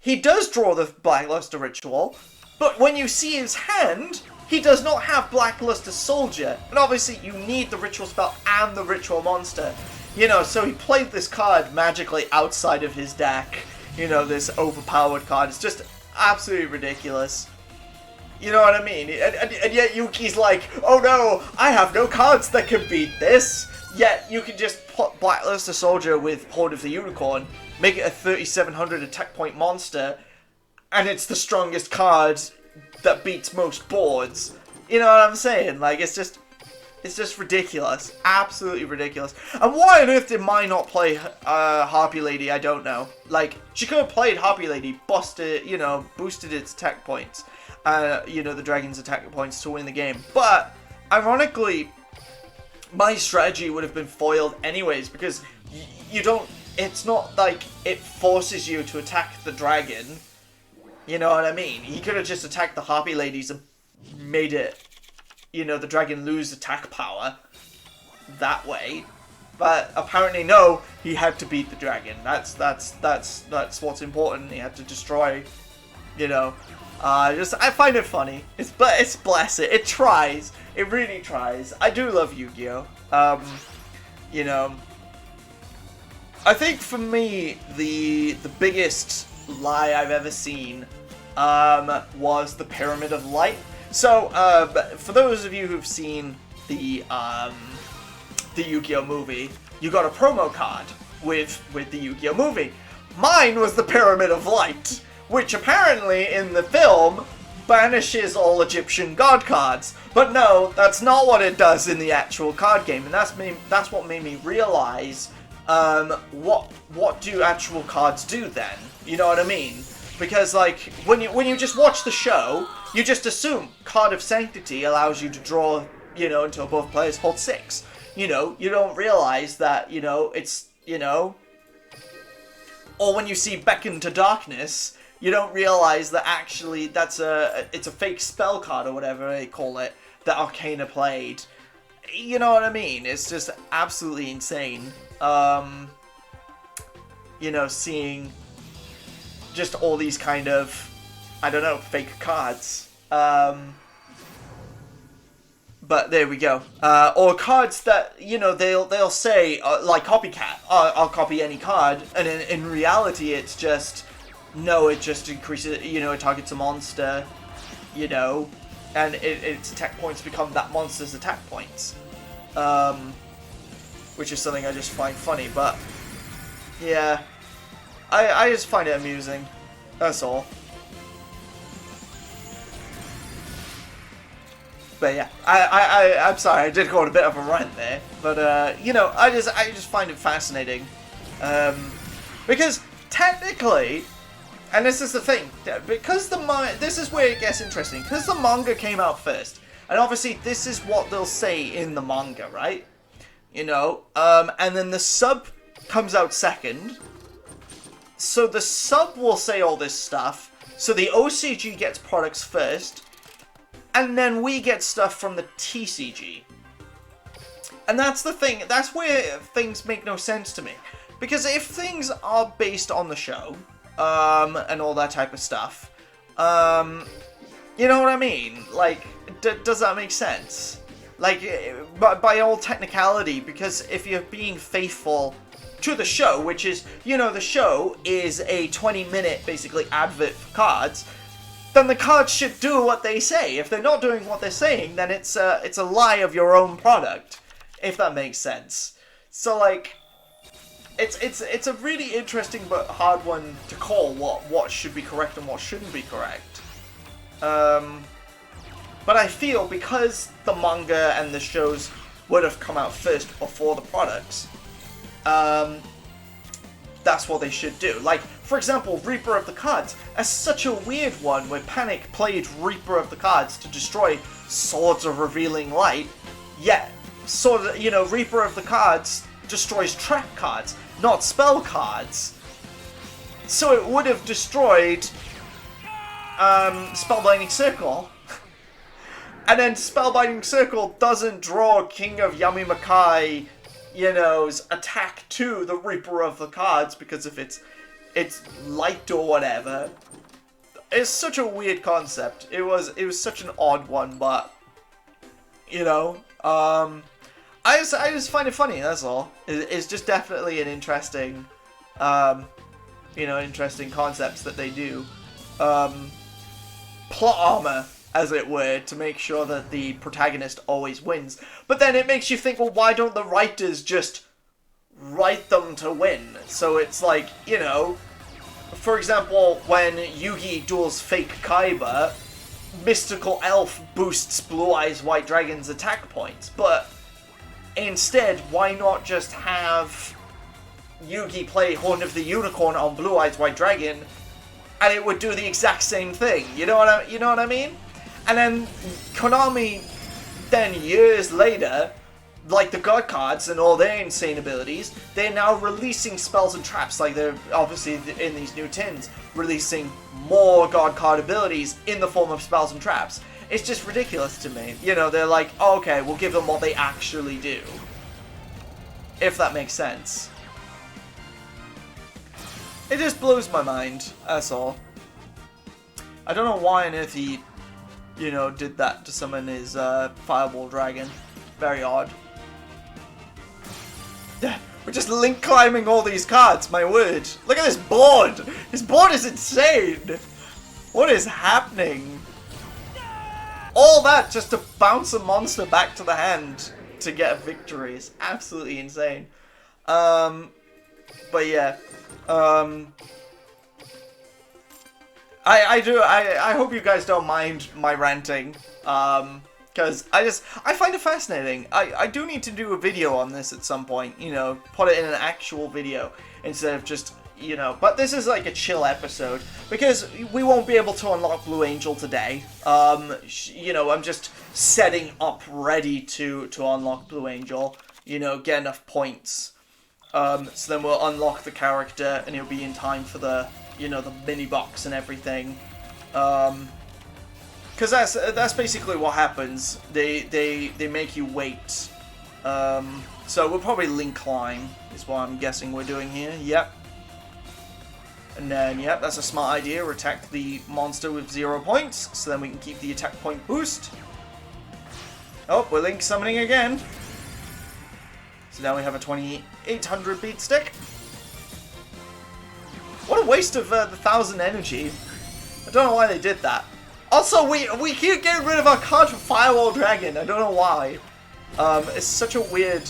he does draw the Blackluster Ritual, but when you see his hand, he does not have Blackluster Soldier. And obviously, you need the Ritual spell and the Ritual monster. You know, so he played this card magically outside of his deck. You know, this overpowered card. It's just absolutely ridiculous. You know what I mean? And yet Yuki's like, oh no, I have no cards that can beat this. Yet you can just put Blackluster Soldier with Horde of the Unicorn, make it a 3700 attack point monster, and it's the strongest card that beats most boards. You know what I'm saying? Like, it's just ridiculous. Absolutely ridiculous. And why on earth did Mai not play Harpy Lady? I don't know. Like, she could have played Harpy Lady, boosted its attack points. You know, the dragon's attack points to win the game. But, ironically, my strategy would have been foiled anyways, because you don't, it's not like it forces you to attack the dragon. You know what I mean? He could have just attacked the Harpy Ladies and made it, you know, the dragon lose attack power that way. But apparently no, he had to beat the dragon. That's what's important. He had to destroy, you know. I find it funny. It's bless it. It tries. It really tries. I do love Yu-Gi-Oh. You know, I think for me, the biggest lie I've ever seen was the Pyramid of Light. So, for those of you who've seen the Yu-Gi-Oh movie, you got a promo card with the Yu-Gi-Oh movie. Mine was the Pyramid of Light, which apparently in the film banishes all Egyptian god cards. But no, that's not what it does in the actual card game, and that's what made me realize what do actual cards do then? You know what I mean? Because like when you just watch the show, you just assume Card of Sanctity allows you to draw, you know, until both players hold 6. You know, you don't realize that, you know, it's, you know, or when you see Beckon to Darkness, you don't realize that actually it's a fake spell card or whatever they call it that Arcana played. You know what I mean? It's just absolutely insane. You know, seeing just all these kind of, I don't know, fake cards. But there we go. Or cards that, you know, they'll say, like Copycat, I'll copy any card, and in reality it's just, no, it just increases, you know, it targets a monster, you know, and its attack points become that monster's attack points. Which is something I just find funny, but yeah, I just find it amusing. That's all. But yeah, I'm sorry, I did go on a bit of a rant there, but you know, I just find it fascinating, because technically, and this is the thing, because this is where it gets interesting, because the manga came out first, and obviously this is what they'll say in the manga, right? You know, and then the sub comes out second, so the sub will say all this stuff, so the OCG gets products first, and then we get stuff from the TCG. And that's the thing, that's where things make no sense to me. Because if things are based on the show, and all that type of stuff, you know what I mean? Like, does that make sense? Like, by all technicality, because if you're being faithful to the show, which is, you know, the show is a 20-minute, basically, advert for cards, then the cards should do what they say. If they're not doing what they're saying, then it's a lie of your own product, if that makes sense. So, like, it's a really interesting but hard one to call what should be correct and what shouldn't be correct. But I feel because the manga and the shows would have come out first before the products, that's what they should do. Like, for example, Reaper of the Cards is such a weird one where Panic played Reaper of the Cards to destroy Swords of Revealing Light, yet, sort of, you know, Reaper of the Cards destroys trap cards, not spell cards. So it would have destroyed Spellbinding Circle. And then Spellbinding Circle doesn't draw King of Yamimakai, you know's attack to the Reaper of the Cards because if it's light or whatever. It's such a weird concept. It was such an odd one, but you know, I just find it funny. That's all. It's just definitely an interesting, you know, interesting concepts that they do. Plot armor, as it were, to make sure that the protagonist always wins. But then it makes you think, well, why don't the writers just write them to win? So it's like, you know, for example, when Yugi duels fake Kaiba, Mystical Elf boosts Blue Eyes White Dragon's attack points. But instead, why not just have Yugi play Horn of the Unicorn on Blue Eyes White Dragon, and it would do the exact same thing? You know what I mean? And then Konami, then years later, like the God cards and all their insane abilities, they're now releasing spells and traps. Like they're obviously in these new tins, releasing more God card abilities in the form of spells and traps. It's just ridiculous to me. You know, they're like, oh, okay, we'll give them what they actually do. If that makes sense. It just blows my mind, that's all. I don't know why on earth he, you know, did that to summon his Fireball Dragon. Very odd. We're just link climbing all these cards, my word. Look at this board. This board is insane. What is happening? All that just to bounce a monster back to the hand to get a victory is absolutely insane. But yeah. I hope you guys don't mind my ranting. Because I find it fascinating. I do need to do a video on this at some point, you know, put it in an actual video instead of just, you know, but this is like a chill episode because we won't be able to unlock Blue Angel today. You know, I'm just setting up ready to unlock Blue Angel, you know, get enough points. So then we'll unlock the character and it'll be in time for the, you know, the mini box and everything. Because that's basically what happens. They make you wait. So we'll probably link climb is what I'm guessing we're doing here. Yep. And then yep, that's a smart idea. We attack the monster with 0 points, so then we can keep the attack point boost. Oh, we're link summoning again. So now we have a 2800 beat stick. What a waste of the 1000 energy. I don't know why they did that. Also, we keep getting rid of our card for Firewall Dragon. I don't know why. It's such a weird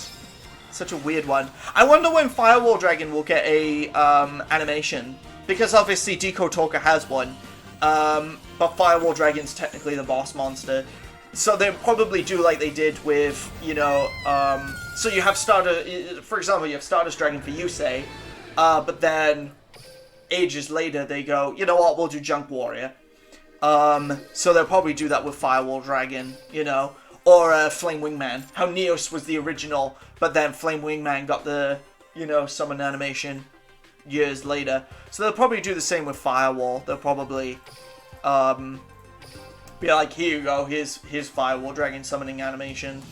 one. I wonder when Firewall Dragon will get a animation, because obviously Deco Talker has one. But Firewall Dragon's technically the boss monster, so they'll probably do like they did with, you know, so you have for example, you have Stardust Dragon for Yusei, but then ages later they go, you know what, we'll do Junk Warrior. So they'll probably do that with Firewall Dragon, you know, or Flame Wingman. How Neos was the original, but then Flame Wingman got the, you know, summon animation years later. So they'll probably do the same with Firewall. They'll probably be like, here you go, here's Firewall Dragon summoning animation,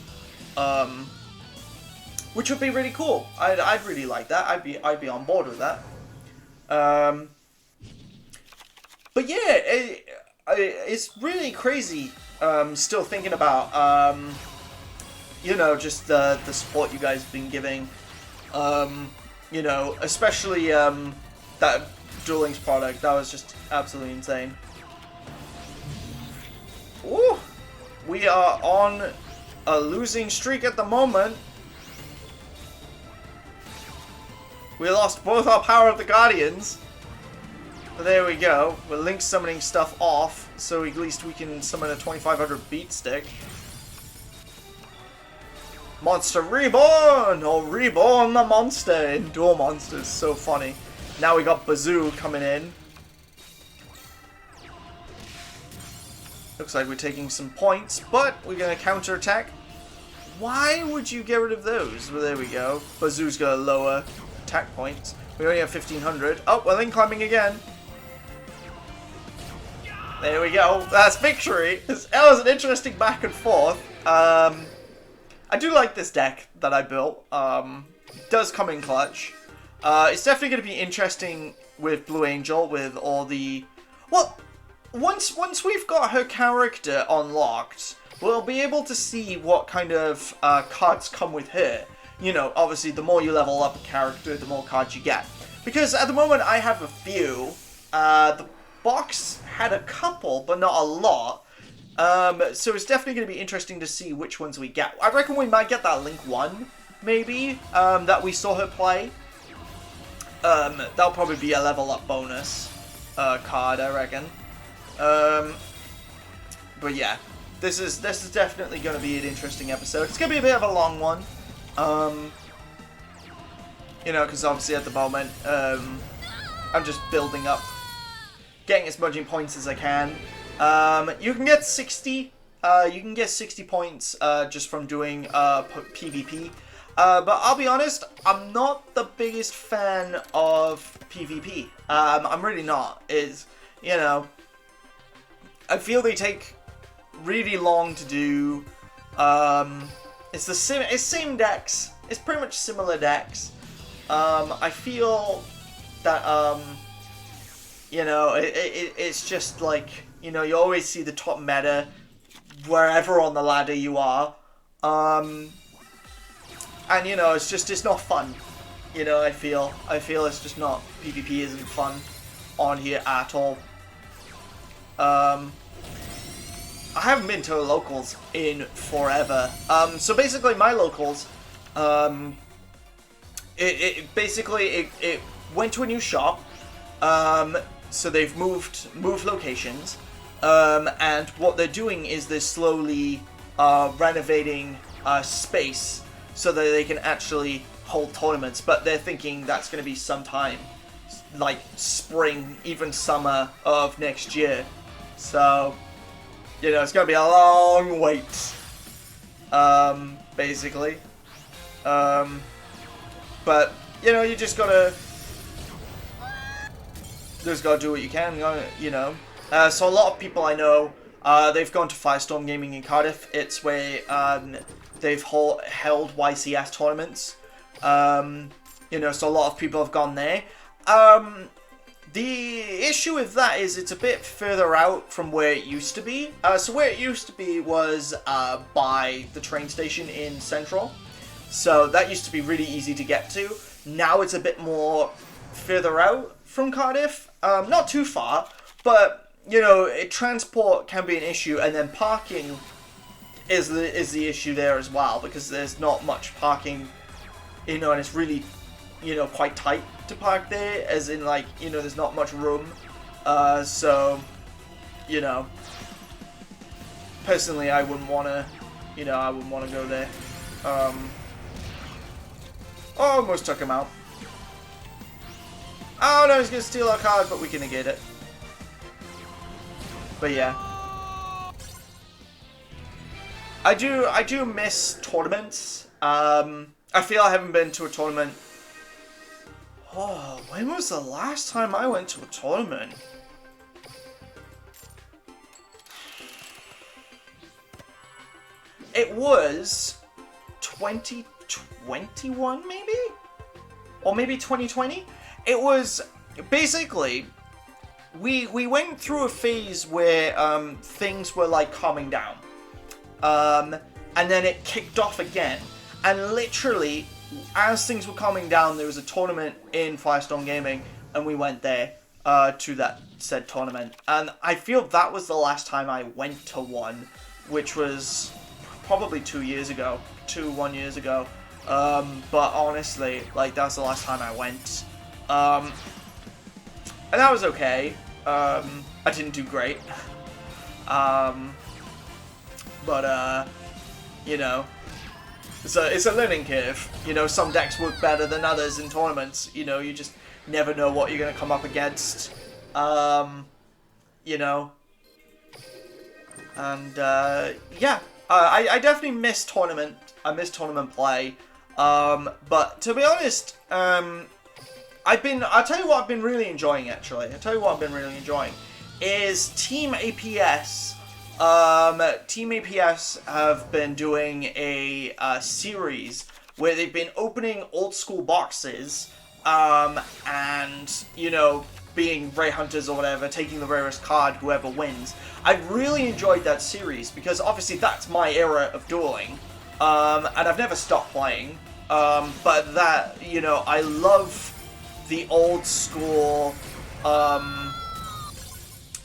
which would be really cool. I'd really like that. I'd be on board with that. But yeah, it's really crazy. Still thinking about you know, just the support you guys have been giving. You know, especially that Duel Links product. That was just absolutely insane. Ooh, we are on a losing streak at the moment. We lost both our Power of the Guardians. But there we go. We're link summoning stuff off, so at least we can summon a 2500 beat stick. Monster Reborn! Or Reborn the Monster in Duel Monsters. So funny. Now we got Bazoo coming in. Looks like we're taking some points, but we're going to counterattack. Why would you get rid of those? Well, there we go. Bazoo's got a lower attack points. We only have 1500. Oh, we're link climbing again. There we go. That's victory. That was an interesting back and forth. I do like this deck that I built. It does come in clutch. It's definitely going to be interesting with Blue Angel, with all the... Well, once we've got her character unlocked, we'll be able to see what kind of cards come with her. You know, obviously, the more you level up a character, the more cards you get. Because at the moment, I have a few. The box had a couple, but not a lot. So it's definitely going to be interesting to see which ones we get. I reckon we might get that Link 1, maybe, that we saw her play. That'll probably be a level up bonus card, I reckon. But yeah, this is definitely going to be an interesting episode. It's going to be a bit of a long one. You know, because obviously at the moment, I'm just building up, getting as much points as I can. You can get 60. You can get 60 points just from doing PvP. But I'll be honest, I'm not the biggest fan of PvP. I'm really not. You know, I feel they take really long to do. It's the same decks. It's pretty much similar decks. I feel that you know, it's just like, you know, you always see the top meta wherever on the ladder you are. And you know, it's not fun. You know, I feel it's just not, PvP isn't fun on here at all. I haven't been to locals in forever. So basically my locals, it went to a new shop. So they've moved locations. And what they're doing is they're slowly renovating space so that they can actually hold tournaments, but they're thinking that's going to be sometime like spring, even summer of next year. So, you know, it's going to be a long wait, basically. But, you know, you just gotta do what you can, you know. So a lot of people I know, they've gone to Firestorm Gaming in Cardiff. It's where they've held YCS tournaments. You know, so a lot of people have gone there. The issue with that is it's a bit further out from where it used to be. So where it used to be was by the train station in Central. So that used to be really easy to get to. Now it's a bit more further out from Cardiff. Not too far, but, you know, transport can be an issue, and then parking is the issue there as well, because there's not much parking, you know, and it's really, you know, quite tight to park there, as in, like, you know, there's not much room. So, you know, personally, I wouldn't want to, you know, I wouldn't want to go there. Almost took him out. Oh no, he's gonna steal our card, but we can negate it. But yeah, I do miss tournaments. I feel I haven't been to a tournament. Oh, when was the last time I went to a tournament? It was 2021, maybe? Or maybe 2020? It was basically, we went through a phase where things were like calming down. And then it kicked off again. And literally, as things were calming down, there was a tournament in Firestorm Gaming, and we went there to that said tournament. And I feel that was the last time I went to one, which was probably 1 years ago. But honestly, like, that's the last time I went. And that was okay. I didn't do great. But you know, it's a learning curve. You know, some decks work better than others in tournaments. You know, you just never know what you're gonna come up against. You know, and yeah, I definitely miss tournament. I miss tournament play. But to be honest, I'll tell you what I've been really enjoying, actually. I'll tell you what I've been really enjoying is Team APS. Team APS have been doing a series where they've been opening old school boxes, and, you know, being Ray Hunters or whatever, taking the rarest card, whoever wins. I've really enjoyed that series because obviously that's my era of dueling, and I've never stopped playing, but that, you know, I love the old school,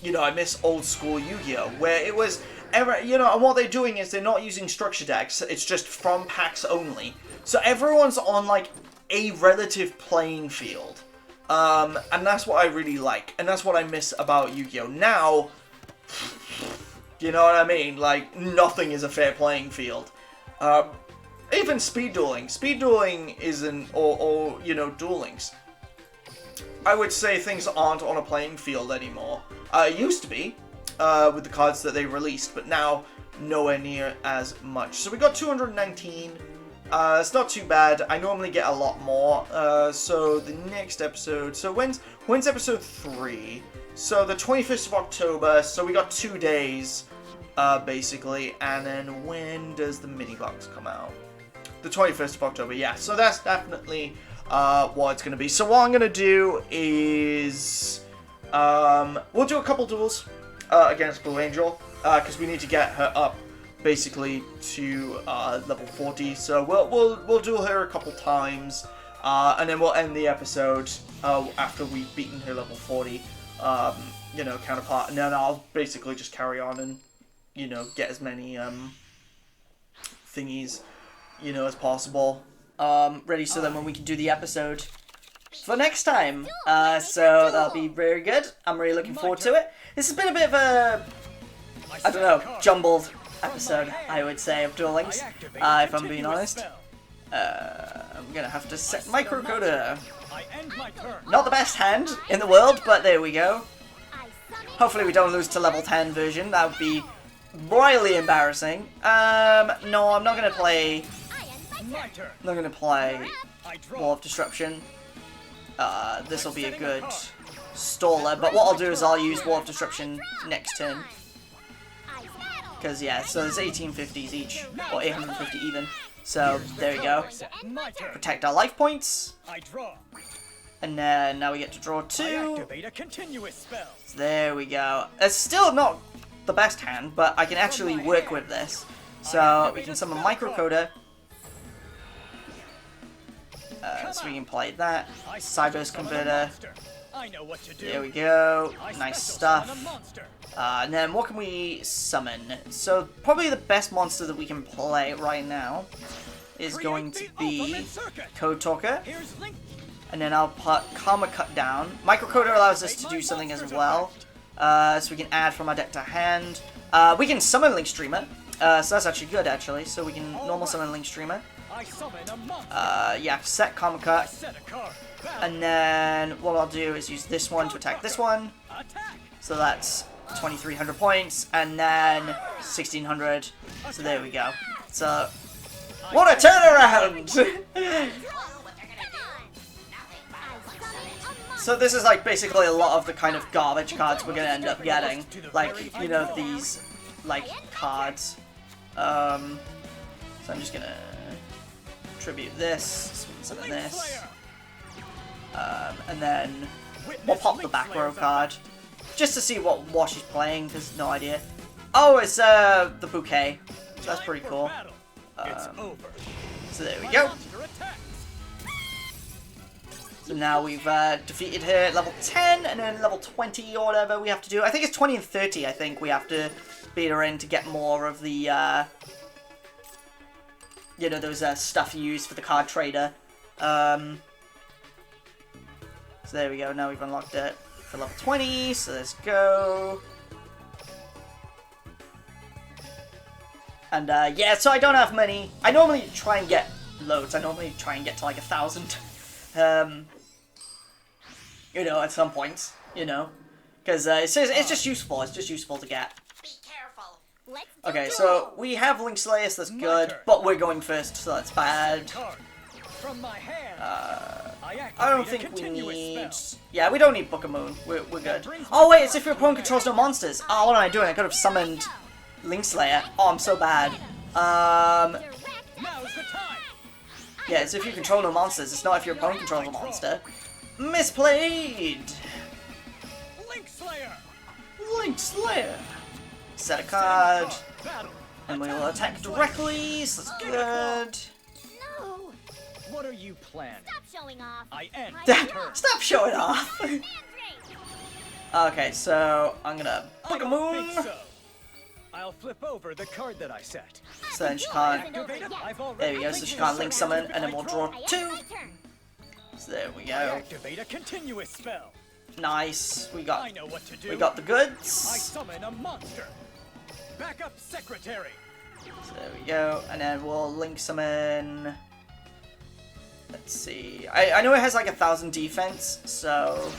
you know, I miss old school Yu-Gi-Oh! Where it was, you know, and what they're doing is they're not using structure decks, it's just from packs only. So everyone's on, like, a relative playing field. And that's what I really like, and that's what I miss about Yu-Gi-Oh! Now, you know what I mean? Like, nothing is a fair playing field. Even speed dueling. Speed dueling isn't, or you know, Duel Links. I would say things aren't on a playing field anymore. It used to be, with the cards that they released, but now nowhere near as much. So we got 219. It's not too bad. I normally get a lot more. So the next episode. So when's episode 3? So the 21st of October. So we got 2 days, basically. And then when does the mini box come out? The 21st of October. Yeah. So that's definitely what it's gonna be. So what I'm gonna do is we'll do a couple duels against Blue Angel because we need to get her up basically to level 40. So we'll duel her a couple times. And then we'll end the episode after we've beaten her level 40, you know, counterpart. And then I'll basically just carry on and, you know, get as many thingies, you know, as possible ready, so then when we can do the episode for next time. So that'll be very good. I'm really looking forward to it. This has been a bit of a, I don't know, jumbled episode, I would say, of Duel Links, if I'm being honest. I'm gonna have to set microcoder. Not the best hand in the world, but there we go. Hopefully we don't lose to level 10 version. That would be royally embarrassing. No, I'm not gonna play. I'm not gonna play Wall of Disruption. This will be a good staller, but what I'll do is I'll use Wall of Disruption next turn. Because, yeah, so there's 1850s each, or 850 even. So, there we go. Protect our life points. And then, now we get to draw 2. So there we go. It's still not the best hand, but I can actually work with this. So, we can summon Microcoder. So we can play that. Cyber's Converter. There we go. Nice stuff. And then what can we summon? So probably the best monster that we can play right now is going to be Code Talker. And then I'll put Karma Cut down. Microcoder allows us to do something as well. So we can add from our deck to hand. We can summon Link Streamer. So that's actually good, actually. So we can normal summon Link Streamer. Yeah, set Karma Cut. And then what I'll do is use this one to attack this one. So that's 2,300 points, and then 1,600. So there we go. So, what a turnaround! So this is like basically a lot of the kind of garbage cards we're gonna end up getting. Like, you know, these, like, cards. So I'm just gonna tribute this, summon this. And then we'll pop the back row card. Just to see what she's playing, because no idea. Oh, it's the bouquet. So that's pretty cool. So there we go. So now we've defeated her at level 10, and then level 20 or whatever we have to do. I think it's 20 and 30, I think we have to beat her in to get more of the, you know, those stuff you use for the card trader. So there we go, now we've unlocked it for level 20, so let's go. And yeah, so I don't have many. I normally try and get loads. I normally try and get to like 1,000. You know, at some points, you know. Because it's just useful. It's just useful to get. Be careful. Okay, so we have Link Slayer, so that's good. But we're going first, so that's bad. I don't think we need... Yeah, we don't need Book of Moon. We're good. Oh wait, it's if your opponent controls no monsters. Oh, what am I doing? I could have summoned Link Slayer. Oh, I'm so bad. Yeah, it's if you control no monsters. It's not if your opponent controls a monster. Misplayed! Link Slayer! Link Slayer! Set a card. And we will attack directly, so that's good. No! What are you planning? Stop showing off! I end. Stop showing off! Okay, so I'm gonna Book of Moon. I'll flip over the card that I set. So then she can't. There we go, so she can't Link Summon, and then we'll draw 2. So there we go. Activate a continuous spell. Nice. We I got know what to do. the I goods. summon a monster. Backup secretary. So there we go, and then we'll Link Summon. Let's see. I know it has like 1,000 defense, so.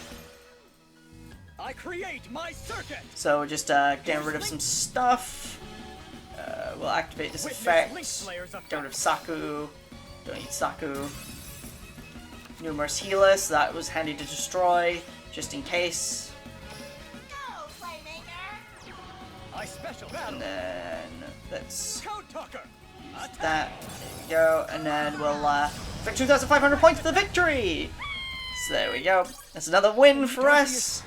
I create my circuit. So we're just getting rid of some stuff. We'll activate this effect. Get rid of Saku. Don't need Saku. Numerous healer, so that was handy to destroy, just in case. Go, Playmaker. I special battle. And then let's Code Talker. use that. There we go. And then we'll for 2,500 points for the victory. So there we go. That's another win for us.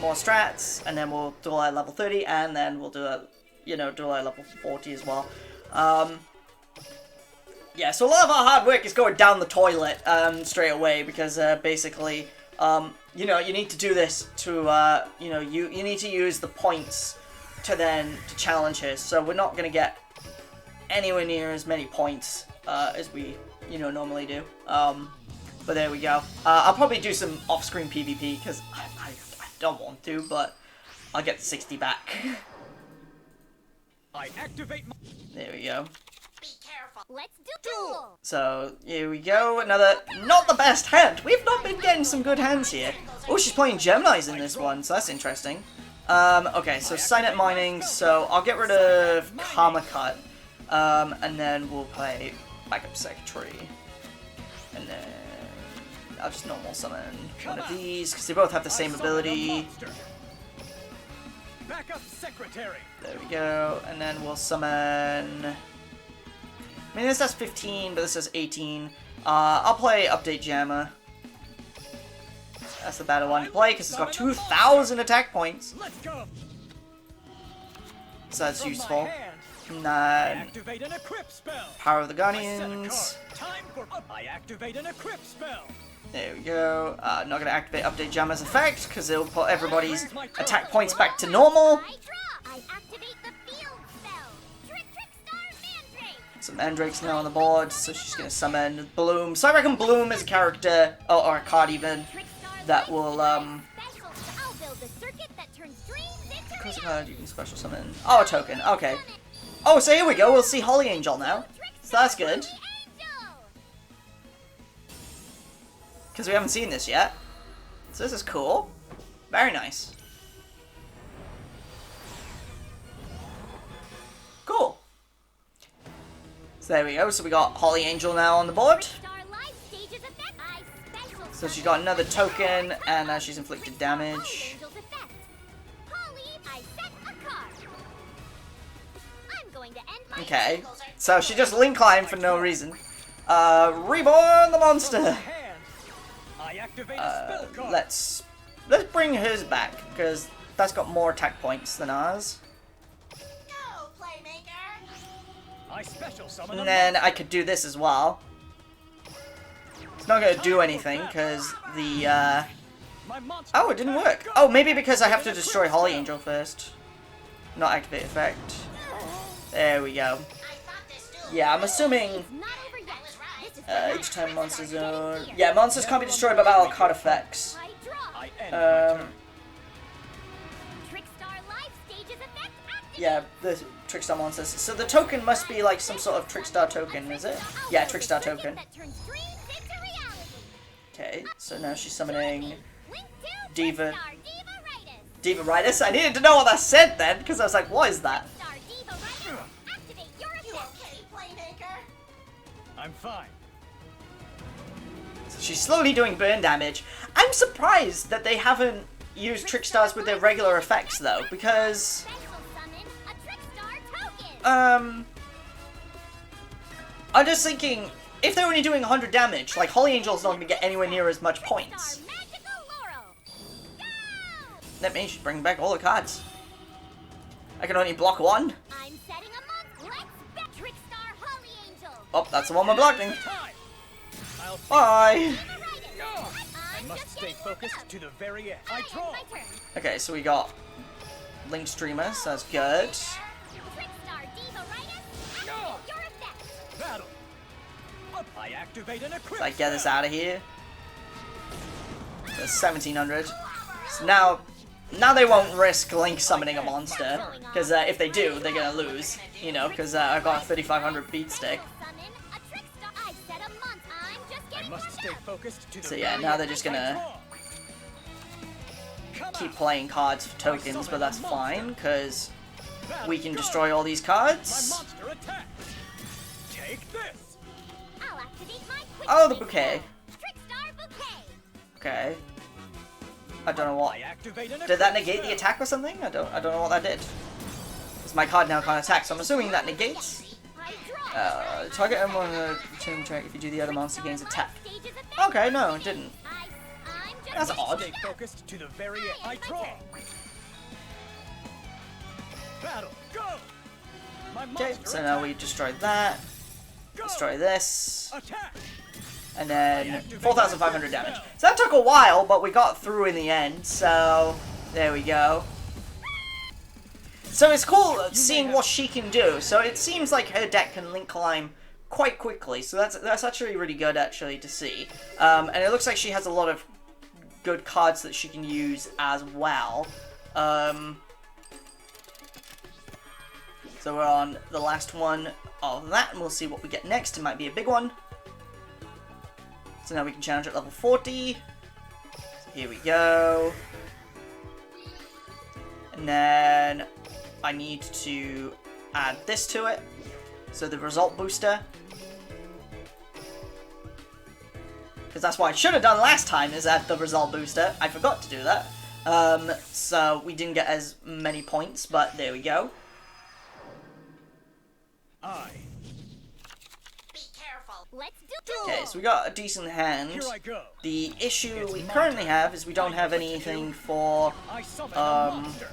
More strats, and then we'll duel at level 30, and then we'll do a, you know, duel at level 40 as well. Yeah, so a lot of our hard work is going down the toilet straight away because basically, you know, you need to do this to, you know, you need to use the points to challenge her. So we're not gonna get anywhere near as many points as we, you know, normally do. But there we go. I'll probably do some off-screen PvP because I don't want to, but I'll get the 60 back. I activate my... There we go. Be careful. Let's do duel. So, here we go, another, not the best hand. We've not been getting some good hands here. Oh, she's playing Geminis in this one, so that's interesting. Okay, so Signet Mining, so I'll get rid of Karma Cut, and then we'll play Backup Secretary. And then I'll just normal summon one of these, because they both have the same ability. Backup Secretary. There we go, and then we'll summon... I mean, this has 15, but this has 18. I'll play Update Jammer. That's the better one to play, because it's got 2,000 attack points. Let's go. So that's From useful. my hand, And I then, activate an equip spell. Power of the I set a Guardians. card. Time for I activate an equip spell. There we go. Not going to activate Update Jammer's effect, because it'll put everybody's attack points back to normal. I draw. I activate the field spell. Trickstar Mandrake. So Mandrake's now on the board, so she's going to summon Bloom. So I reckon Bloom is a character, or a card even, Trickstar that will, Special. I'll build a circuit that turns dreams into Cause a reality. card you can special summon. Oh, a token. Okay. Oh, so here we go. We'll see Holly Angel now. So that's good. Angel. Because we haven't seen this yet. So this is cool. Very nice. Cool. So there we go. So we got Holly Angel now on the board. Trickstar Life stages effect. I special. So she's got another token, and she's inflicted damage. Angel's effect. Holly, I set a card. I'm going to end my Okay. So she just link climbed for no reason. Reborn the monster. Hand, I activate a spell card. Let's bring hers back, because that's got more attack points than ours. Go, Playmaker. I special summon And a then monster. I could do this as well. It's not going to do anything, because the, My monster oh, it didn't attack. work. Go. Oh, maybe because I have to destroy Holly Angel first. Not activate effect. There we go. I thought this duel Yeah, I'm assuming It's not over yet. This is each time monster zone... Yeah, monsters can't be destroyed by battle card effects. I draw. I end my turn. Trickstar Life stages effect active. Yeah, the Trickstar monsters. So the token must be like some sort of Trickstar token, is it? Yeah, Trickstar token. That turns dreams into reality. Okay, so now she's summoning Link to Diva. Trickstar Diva Ritus. I needed to know what that said then, because I was like, what is that? Star Diva Rider, activate your You effect. okay, Playmaker? I'm fine. So she's slowly doing burn damage. I'm surprised that they haven't used Trickstars with their regular effects though, because Special summon a Trickstar token. I'm just thinking, if they're only doing 100 damage, like Holly Angel's not going to get anywhere near as much points. Trickstar Magical Laurel. Go! That means she's bringing back all the cards. I can only block one. I'm setting a month. Let's bet Trickstar Holly Angel. Oh, that's the one we're blocking. Time. I'll Bye. I must stay focused to the very end. I draw. My turn. Okay, so we got Link Streamer, so that's good. Trickstar Diva Rider, No. activate your effect. Battle. Up. I activate an equip. So I get this spell. out of here. So 1700. So now they won't risk Link summoning a monster, because if they do, they're gonna lose. You know, because I've got a 3500 beat stick. Summon a Trickstar. I set a month. I'm just I getting must warmed stay up. focused to the So yeah, very now they're end. just I gonna draw. Come keep out. playing cards for tokens, but that's fine, because Battle. we can Go. destroy all these My cards. monster attack. Take this. I'll activate my quick Oh, the Trickstar. bouquet. Trickstar Bouquet. Okay. I don't know what. I activate an Did that equip negate the spell. attack or something? I don't know what that did. Because my card now can't attack, so I'm assuming that negates. I draw. Target M on a return track if you do the other monster gains attack. Stages effect. Okay, no, it didn't. I'm just That's getting odd. Stay focused to the very end. I draw. Battle. Go. My Okay, monster so now we attack. destroyed that. destroy this, Attack! and then 4,500 damage. So that took a while, but we got through in the end, so there we go. So it's cool seeing what she can do. So it seems like her deck can link climb quite quickly, so that's actually really good actually to see. And it looks like she has a lot of good cards that she can use as well. So we're on the last one of that, and we'll see what we get next. It might be a big one. So now we can challenge at level 40. So here we go. And then I need to add this to it. So the result booster. Because that's what I should have done last time, is add the result booster. I forgot to do that. So we didn't get as many points, but there we go. Be careful. Let's do Okay, so we got a decent hand. Here I go. The issue we currently have is we don't have anything for, I summon a monster.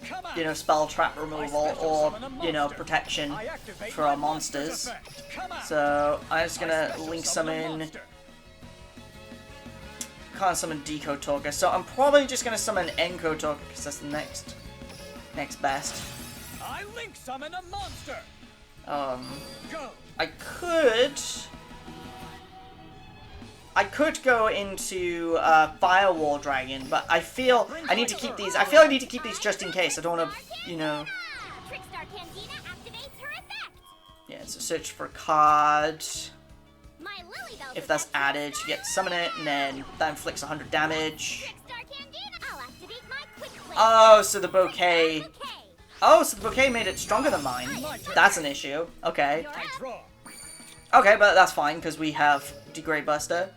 Come on. you know, spell trap removal or, you know, protection I activate for my our monsters. effect. Come on. So I'm just I gonna special link summon a summon, monster. can't summon Decode Talker, so I'm probably just gonna summon Encode Talker because that's the next best. I link summon a monster. Go. I could go into Firewall Dragon, but I feel I need to keep these. I feel I need to keep these just in case. I don't want to, you know. Trickstar Candina activates her effect. Yeah, so search for a card. My Lilybell If that's effect added, will you get to summon it, and then that inflicts 100 damage. Trickstar Candina. I'll activate my quick play. Oh, so the bouquet. Oh, so the bouquet made it stronger than mine. That's an issue. Okay. I draw. Okay, but that's fine because we have Degrade Buster.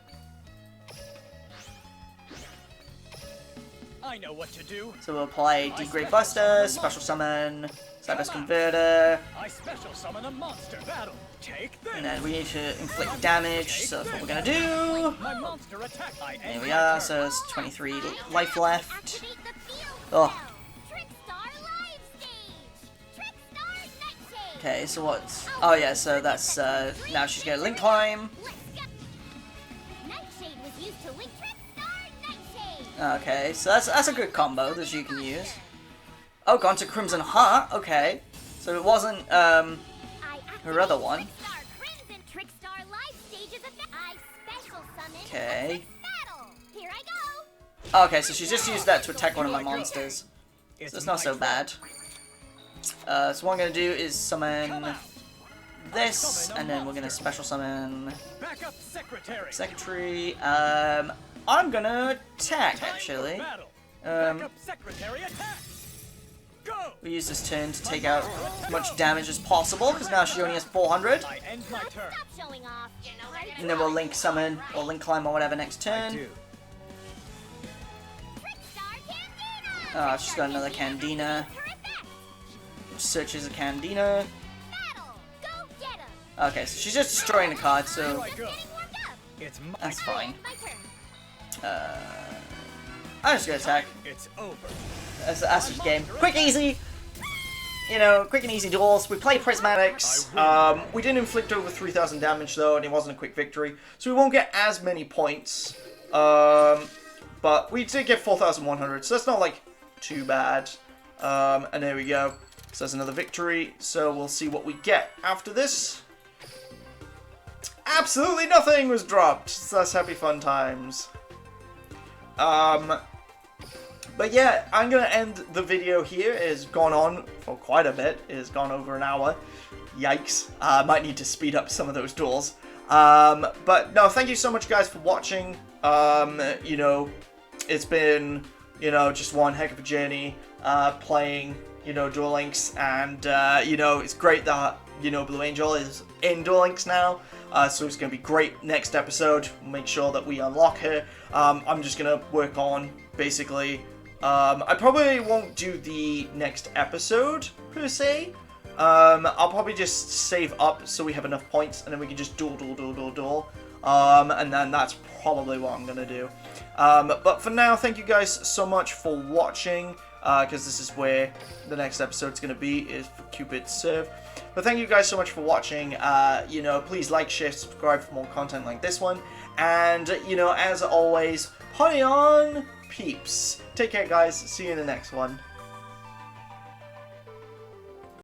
I know what to do. So we'll play Degrade Buster, Special Summon, Cyber's Converter, I special summon a monster. Battle. Take this. and then we need to inflict damage, so that's what we're gonna do. My monster attack. I There end we my are, turn. so it's 23 life left. Activate the field Oh. spell. Trickstar Live Stage. Trickstar Nightshade. Okay, so what's... Oh yeah, so that's, now she's gonna Link Climb. Let's go. Nightshade was used to link Trickstar Nightshade. Okay, so that's a good combo that you can use. Oh, gone to Crimson Heart, okay. So it wasn't, I her other one. Trickstar Crimson Trickstar Live Stage's effect. I special summon Okay. Battle. Here I go. Okay, so she's just used that to attack one of my monsters. So it's not so bad. So what I'm gonna do is summon this, and then we're gonna special summon Backup secretary. Secretary. I'm gonna attack Time for actually. battle. Um, Backup secretary attack. Go. we use this turn to take out as much damage as possible because now she only has 400. I end my turn. Stop showing off. You know that And then we'll Link Summon or Link Climb or whatever next I turn. do. Trickstar Candina. Oh, she's got another Candina. Her effect. Searches a Candina. Battle. Go get 'em. Okay, so she's just destroying the card, so Here I go. Getting warmed up. It's my that's fine. My turn. I'm just gonna attack. It's over. That's just game. Quick, easy. You know, quick and easy duels. We play Prismatics. We didn't inflict over 3,000 damage though, and it wasn't a quick victory, so we won't get as many points. But we did get 4,100, so that's not like too bad. And there we go. So that's another victory. So we'll see what we get after this. Absolutely nothing was dropped. So that's happy fun times. But yeah, I'm gonna end the video here. It has gone on for quite a bit. It has gone over an hour. Yikes. I might need to speed up some of those duels. But no, thank you so much guys for watching. You know, it's been, you know, just one heck of a journey, playing, you know, Duel Links, and, you know, it's great that, you know, Blue Angel is in Duel Links now, so it's going to be great next episode. We'll make sure that we unlock her. I'm just going to work on, basically, I probably won't do the next episode, per se. I'll probably just save up so we have enough points, and then we can just duel. And then that's probably what I'm going to do. But for now, thank you guys so much for watching. because this is where the next episode's going to be, is for Cupid's Serve. But thank you guys so much for watching. You know, please like, share, subscribe for more content like this one. And, you know, as always, party on, peeps. Take care, guys. See you in the next one.